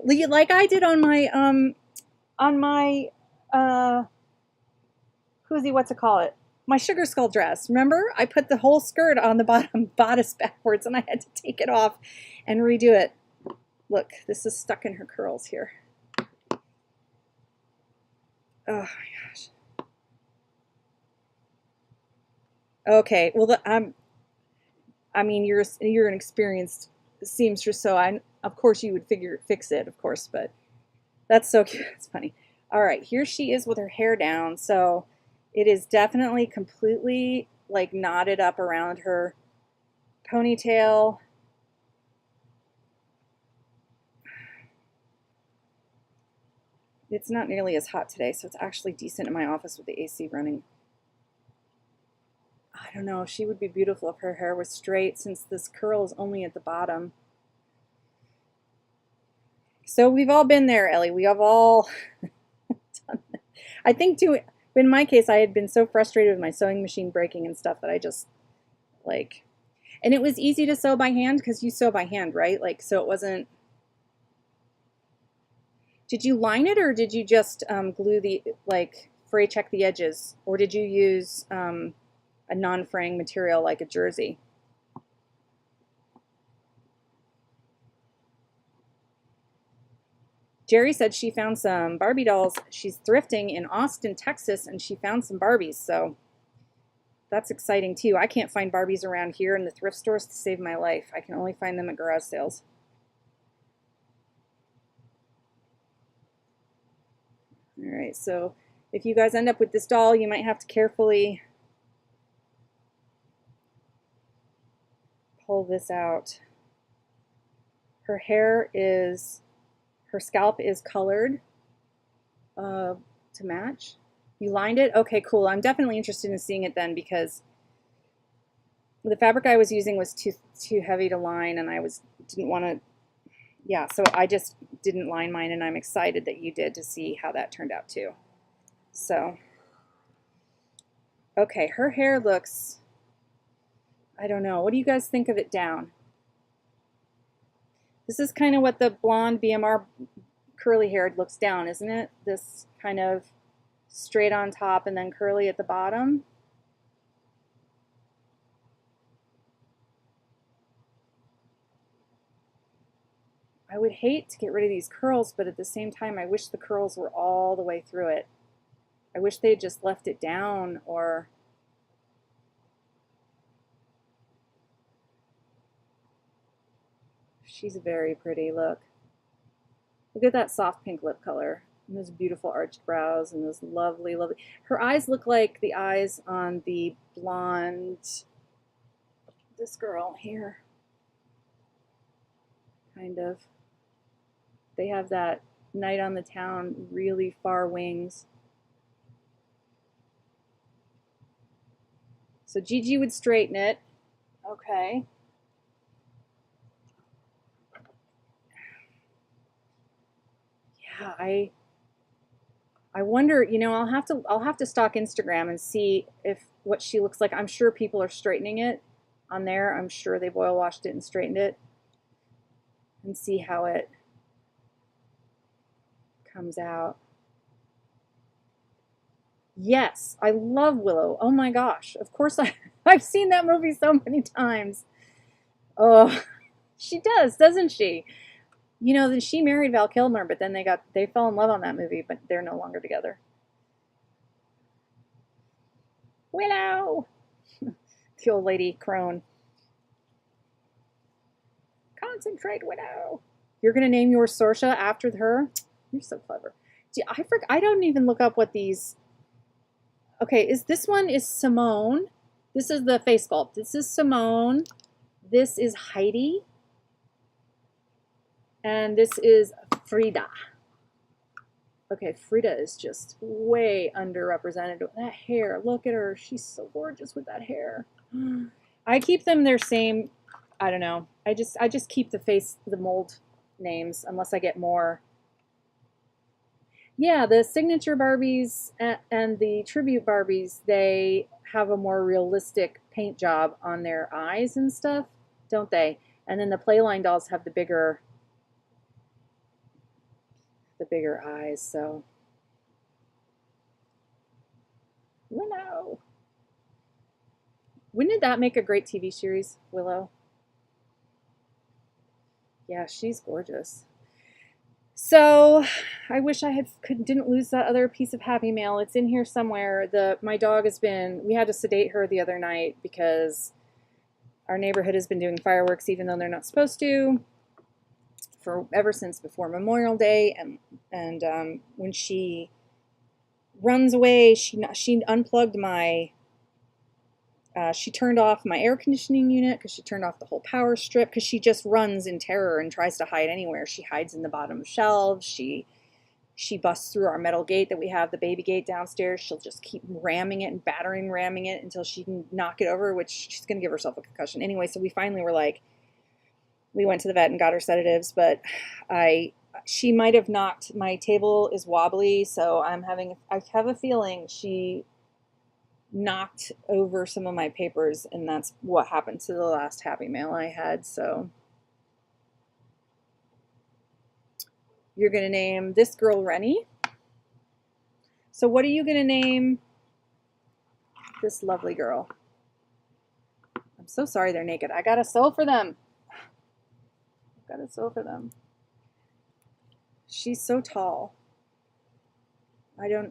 Speaker 1: Like I did on my what's it call it? My sugar skull dress. Remember? I put the whole skirt on the bottom bodice backwards and I had to take it off and redo it. Look, this is stuck in her curls here. Oh my gosh. Okay, well, I mean, you're an experienced seamstress, so of course you would fix it, of course, but that's so cute. It's funny. All right, here she is with her hair down. So it is definitely completely like knotted up around her ponytail. It's not nearly as hot today, so it's actually decent in my office with the AC running. I don't know, she would be beautiful if her hair was straight, since this curl is only at the bottom. So we've all been there, Ellie. We have all done that. I think too, in my case, I had been so frustrated with my sewing machine breaking and stuff that I just like, and it was easy to sew by hand because you sew by hand, right? Like, so it wasn't, did you line it or did you just glue the, like, fray check the edges? Or did you use a non-fraying material like a jersey? Jerry said she found some Barbie dolls. She's thrifting in Austin, Texas, and she found some Barbies, so that's exciting too. I can't find Barbies around here in the thrift stores to save my life. I can only find them at garage sales. All right, so if you guys end up with this doll, you might have to carefully pull this out. Her hair is, her scalp is colored to match. You lined it? Okay, cool. I'm definitely interested in seeing it then because the fabric I was using was too heavy to line and I didn't want to, yeah, so I just didn't line mine and I'm excited that you did to see how that turned out too. So, okay, her hair looks, I don't know. What do you guys think of it down? This is kind of what the blonde BMR curly haired looks down, isn't it? This kind of straight on top and then curly at the bottom. I would hate to get rid of these curls, but at the same time, I wish the curls were all the way through it. I wish they had just left it down or... She's very pretty, look. Look at that soft pink lip color. And those beautiful arched brows and those lovely, lovely... Her eyes look like the eyes on the blonde... This girl here. Kind of. They have that Night on the Town really far wings. So Gigi would straighten it. Okay. Yeah, I wonder, you know, I'll have to stalk Instagram and see if what she looks like. I'm sure people are straightening it on there. I'm sure they've oil washed it and straightened it. And see how it comes out. Yes, I love Willow. Oh my gosh. Of course I've seen that movie so many times. Oh, she does, doesn't she? You know, that she married Val Kilmer, but then they fell in love on that movie, but they're no longer together. Willow! The old lady crone. Concentrate, Willow. You're going to name yours Sorsha after her? You're so clever. Gee, I don't even look up what these... Okay, this one is Simone. This is the face sculpt. This is Simone. This is Heidi. And this is Frida. Okay, Frida is just way underrepresented. That hair, look at her. She's so gorgeous with that hair. I keep them their same, I don't know. I just keep the mold names unless I get more. Yeah, the signature Barbies and the tribute Barbies, they have a more realistic paint job on their eyes and stuff, don't they? And then the Playline dolls have the bigger eyes, so. Willow. Wouldn't that make a great TV series, Willow? Yeah, she's gorgeous. So I wish I didn't lose that other piece of Happy Mail. It's in here somewhere. My dog we had to sedate her the other night because our neighborhood has been doing fireworks even though they're not supposed to ever since before Memorial Day. And when she runs away, she unplugged she turned off my air conditioning unit because she turned off the whole power strip because she just runs in terror and tries to hide anywhere. She hides in the bottom of shelves. She busts through our metal gate that we have, the baby gate downstairs. She'll just keep ramming it and ramming it until she can knock it over, which she's going to give herself a concussion. Anyway, so we finally were like, we went to the vet and got her sedatives, but she might have knocked, my table is wobbly, so I have a feeling she knocked over some of my papers, and that's what happened to the last Happy Mail I had. So you're going to name this girl Rennie. So what are you going to name this lovely girl? I'm so sorry they're naked. I got to sew for them. She's so tall. I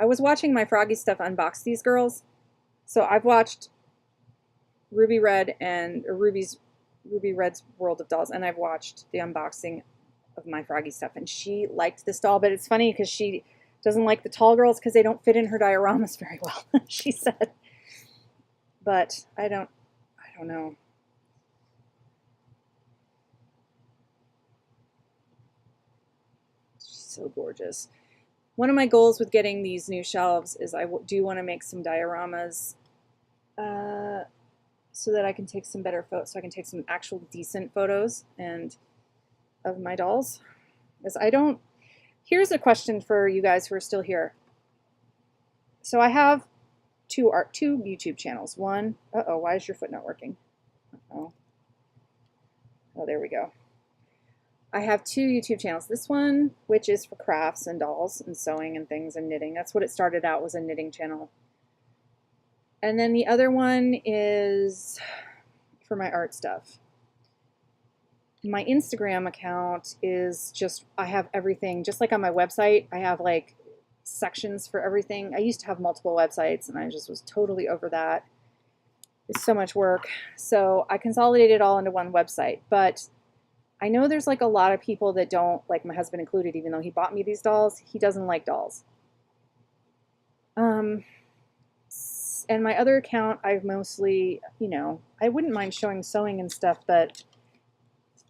Speaker 1: was watching my Froggy Stuff unbox these girls. So I've watched Ruby Red's World of Dolls, and I've watched the unboxing of my Froggy Stuff, and she liked this doll, but it's funny because she doesn't like the tall girls because they don't fit in her dioramas very well, she said. But I don't know. She's so gorgeous. One of my goals with getting these new shelves is I do want to make some dioramas so that I can take some better photos, so I can take some actual decent photos and of my dolls. Because here's a question for you guys who are still here. So I have two YouTube channels. One, why is your foot not working? Oh, there we go. I have two YouTube channels. This one, which is for crafts and dolls and sewing and things and knitting. That's what it started out, was a knitting channel. And then the other one is for my art stuff. My Instagram account is just, I have everything, just like on my website, I have like sections for everything. I used to have multiple websites and I just was totally over that. It's so much work. So I consolidated it all into one website, but I know there's like a lot of people that don't, like my husband included, even though he bought me these dolls, he doesn't like dolls. And my other account, I've mostly, I wouldn't mind showing sewing and stuff, but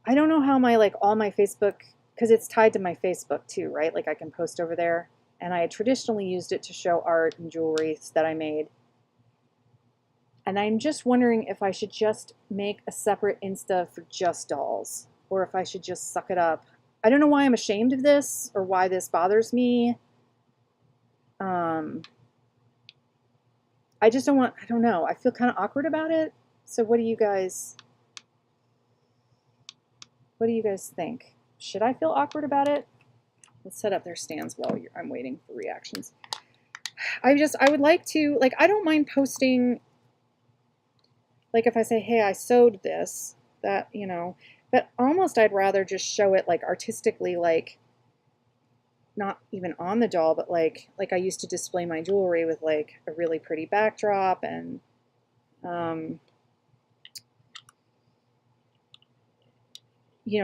Speaker 1: I don't know how all my Facebook, because it's tied to my Facebook too, right? Like I can post over there. And I had traditionally used it to show art and jewelry that I made. And I'm just wondering if I should just make a separate Insta for just dolls, or if I should just suck it up. I don't know why I'm ashamed of this or why this bothers me. I just I don't know. I feel kind of awkward about it. So what do you guys think? Should I feel awkward about it? Let's set up their stands while I'm waiting for reactions. I would like to, I don't mind posting, if I say, hey, I sewed this, that, but almost I'd rather just show it artistically, not even on the doll, but like I used to display my jewelry with a really pretty backdrop and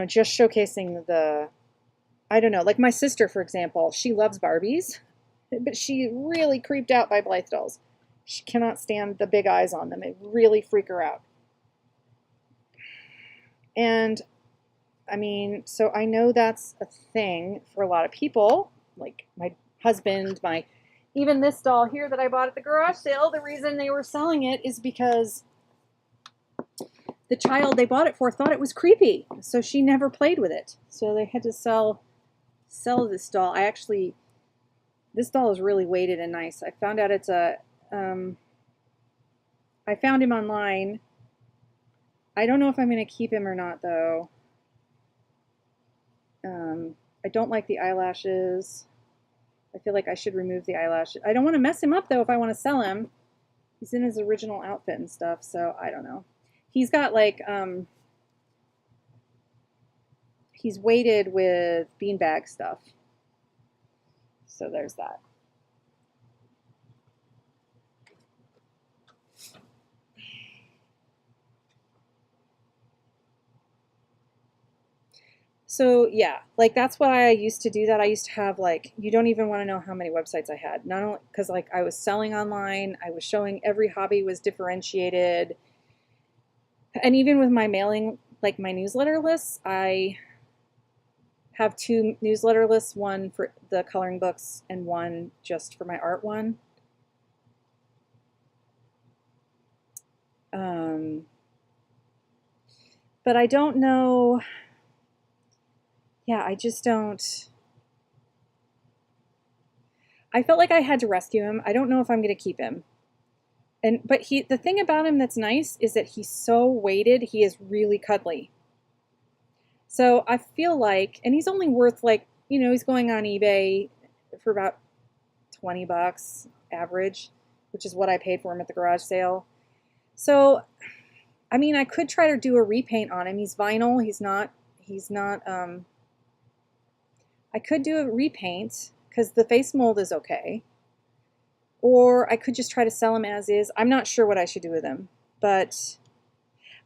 Speaker 1: just showcasing I don't know, like my sister, for example, she loves Barbies, but she really creeped out by Blythe dolls. She cannot stand the big eyes on them. It really freak her out. And I mean, so I know that's a thing for a lot of people, like my husband, even this doll here that I bought at the garage sale. The reason they were selling it is because the child they bought it for thought it was creepy, so she never played with it. So they had to sell this doll. This doll is really weighted and nice. I found out I found him online. I don't know if I'm going to keep him or not, though. I don't like the eyelashes. I feel like I should remove the eyelashes. I don't want to mess him up, though, if I want to sell him. He's in his original outfit and stuff, so I don't know. He's got, he's weighted with beanbag stuff. So there's that. So yeah, that's what I used to do. That I used to have you don't even want to know how many websites I had. Not only because I was selling online, I was showing every hobby was differentiated, and even with my mailing, my newsletter lists, I have two newsletter lists, one for the coloring books and one just for my art one. But I don't know. yeah, I just don't. I felt like I had to rescue him. I don't know if I'm going to keep him. But the thing about him that's nice is that he's so weighted. He is really cuddly. So I feel like, and he's only worth like, he's going on eBay for about 20 bucks average, which is what I paid for him at the garage sale. So, I mean, I could try to do a repaint on him. He's vinyl. He's not, I could do a repaint because the face mold is okay. Or I could just try to sell him as is. I'm not sure what I should do with him. But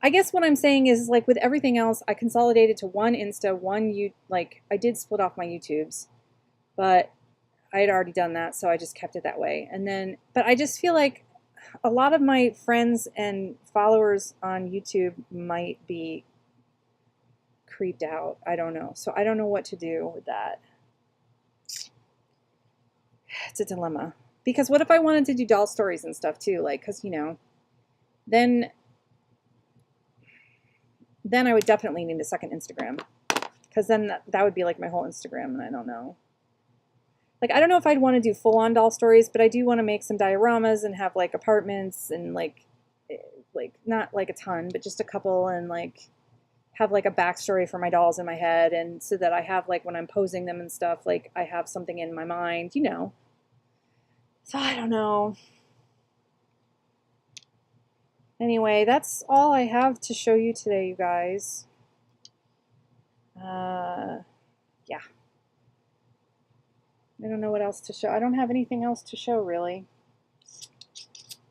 Speaker 1: I guess what I'm saying is, like with everything else, I consolidated to one Insta, I did split off my YouTubes. But I had already done that, so I just kept it that way. And then, but I just feel like a lot of my friends and followers on YouTube might be creeped out. I don't know. So I don't know what to do with that. It's a dilemma. Because what if I wanted to do doll stories and stuff too? Like, because, then I would definitely need a second Instagram. Because then that would be like my whole Instagram, and I don't know. Like, I don't know if I'd want to do full-on doll stories, but I do want to make some dioramas and have, like, apartments and, like, not, like, a ton, but just a couple, and, like, have, like, a backstory for my dolls in my head, and so that I have, like, when I'm posing them and stuff, like, I have something in my mind, So I don't know. Anyway, that's all I have to show you today, you guys. Yeah. I don't know what else to show. I don't have anything else to show, really,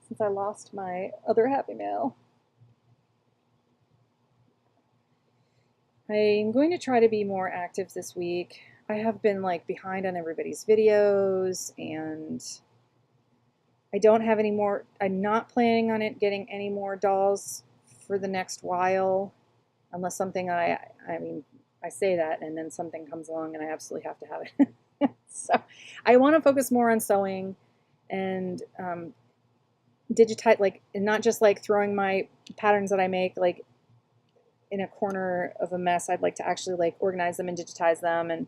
Speaker 1: since I lost my other Happy Mail. I'm going to try to be more active this week. I have been, like, behind on everybody's videos, and I don't have any more. I'm not planning on getting any more dolls for the next while, unless something I say that and then something comes along and I absolutely have to have it. So I want to focus more on sewing and digitize, like, and not just like throwing my patterns that I make like in a corner of a mess. I'd like to actually like organize them and digitize them, and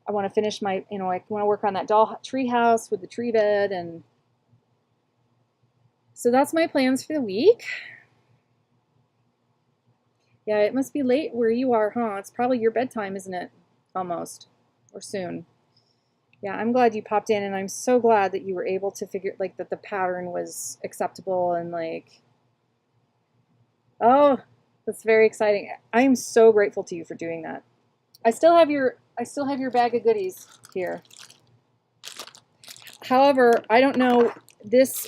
Speaker 1: I want to finish my, I want to work on that doll tree house with the tree bed, and so that's my plans for the week. Yeah, it must be late where you are, huh? It's probably your bedtime, isn't it? Almost. Or soon. Yeah, I'm glad you popped in, and I'm so glad that you were able to figure, like, that the pattern was acceptable, and, like, oh, that's very exciting. I am so grateful to you for doing that. I still have your bag of goodies here. However, I don't know,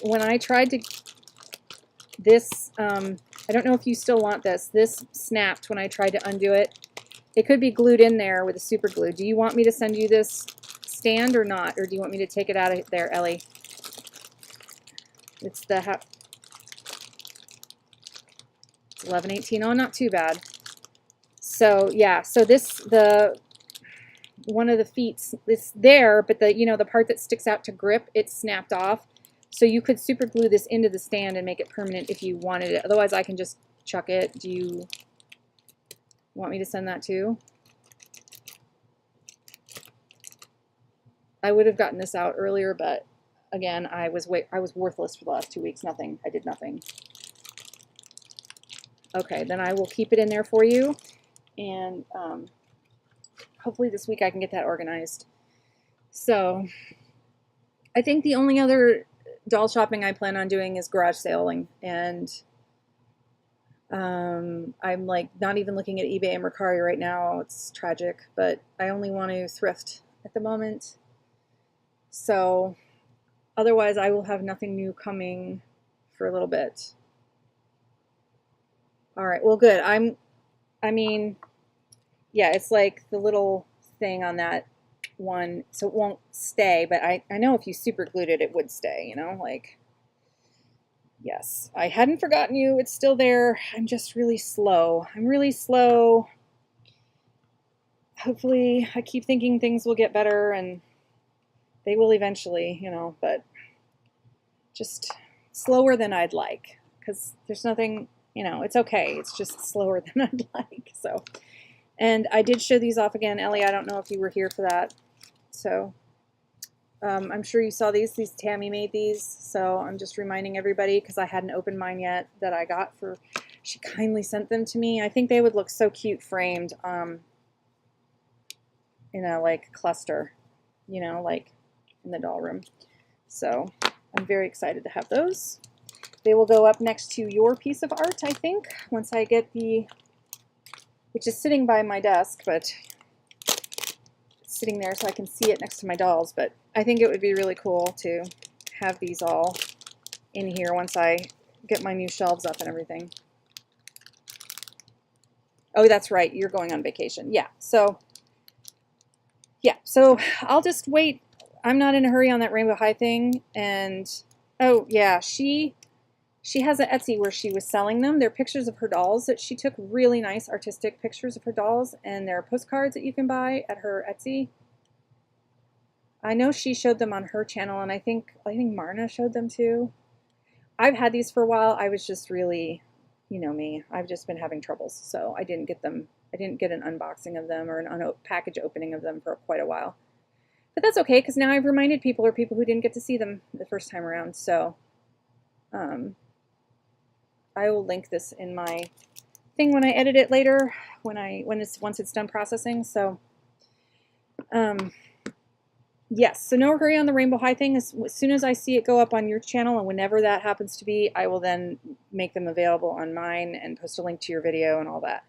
Speaker 1: when I tried to, I don't know if you still want this. This snapped when I tried to undo it. It could be glued in there with a super glue. Do you want me to send you this stand or not? Or do you want me to take it out of there, Ellie? It's the it's 11:18. Oh, not too bad. So yeah, so one of the feet, it's there, but the part that sticks out to grip, it's snapped off. So you could super glue this into the stand and make it permanent if you wanted it. Otherwise, I can just chuck it. Do you want me to send that too? I would have gotten this out earlier, but again, I was worthless for the last 2 weeks. Nothing. I did nothing. Okay, then I will keep it in there for you, and hopefully this week I can get that organized. So I think the only other doll shopping I plan on doing is garage sailing, and I'm like not even looking at eBay and Mercari right now. It's tragic, but I only want to thrift at the moment. So otherwise I will have nothing new coming for a little bit. All right, well, good. I mean, yeah, it's like the little thing on that one, so it won't stay, but I know if you super glued it, it would stay, like, yes, I hadn't forgotten you. It's still there. I'm just really slow. I'm really slow. Hopefully I keep thinking things will get better, and they will eventually, but just slower than I'd like, because there's nothing, it's okay. It's just slower than I'd like. So And I did show these off again. Ellie, I don't know if you were here for that. So I'm sure you saw these. Tammy made these. So I'm just reminding everybody because I hadn't opened mine yet that I got for, she kindly sent them to me. I think they would look so cute framed in a like cluster, you know, like in the doll room. So I'm very excited to have those. They will go up next to your piece of art, I think, once I get the, which is sitting by my desk, but it's sitting there so I can see it next to my dolls. But I think it would be really cool to have these all in here once I get my new shelves up and everything. Oh, that's right, you're going on vacation. Yeah, so I'll just wait. I'm not in a hurry on that Rainbow High thing. And oh yeah, she has an Etsy where she was selling them. They're pictures of her dolls that she took, really nice artistic pictures of her dolls, and they're postcards that you can buy at her Etsy. I know she showed them on her channel, and I think Marna showed them too. I've had these for a while. I was just really, you know me, I've just been having troubles, so I didn't get them. I didn't get an unboxing of them or an package opening of them for quite a while. But that's okay, because now I've reminded people, or people who didn't get to see them the first time around. So I will link this in my thing when I edit it later, once it's done processing. So yes, so no hurry on the Rainbow High thing. As soon as I see it go up on your channel, and whenever that happens to be, I will then make them available on mine and post a link to your video and all that.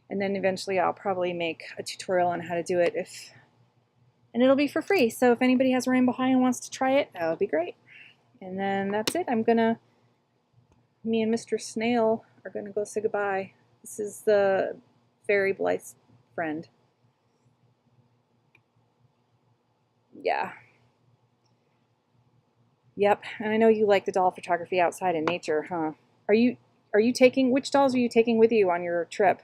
Speaker 1: And then eventually I'll probably make a tutorial on how to do it, and it'll be for free. So if anybody has Rainbow High and wants to try it, that would be great. And then that's it. Me and Mr. Snail are gonna go say goodbye. This is the Fairy Blythe's friend. Yeah. Yep, and I know you like the doll photography outside in nature, huh? Are you taking, which dolls are you taking with you on your trip?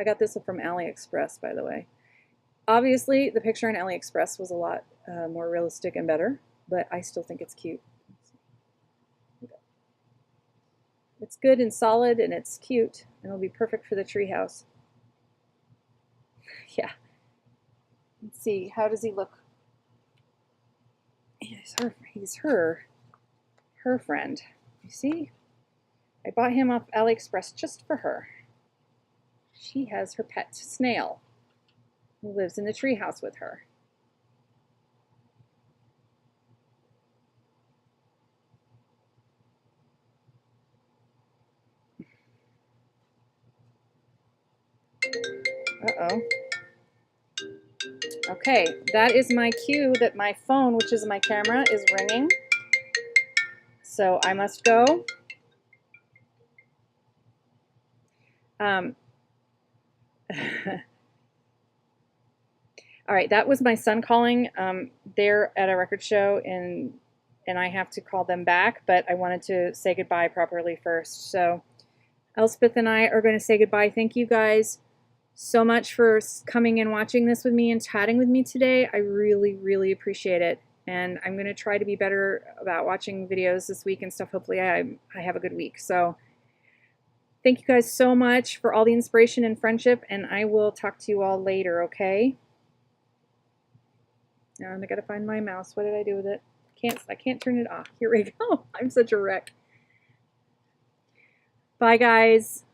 Speaker 1: I got this from AliExpress, by the way. Obviously, the picture on AliExpress was a lot more realistic and better, but I still think it's cute. It's good and solid, and it's cute, and it'll be perfect for the treehouse. Yeah. Let's see, how does he look? He's her friend. You see? I bought him off AliExpress just for her. She has her pet snail who lives in the treehouse with her. Uh-oh. Okay, that is my cue that my phone, which is my camera, is ringing. So I must go. All right, that was my son calling. They're at a record show, and I have to call them back, but I wanted to say goodbye properly first. So Elspeth and I are going to say goodbye. Thank you guys so much for coming and watching this with me and chatting with me today. I really, really appreciate it. And I'm going to try to be better about watching videos this week and stuff. Hopefully I have a good week. So thank you guys so much for all the inspiration and friendship, and I will talk to you all later, okay? Now I gotta find my mouse. What did I do with it? I can't turn it off. Here we go. I'm such a wreck. Bye, guys.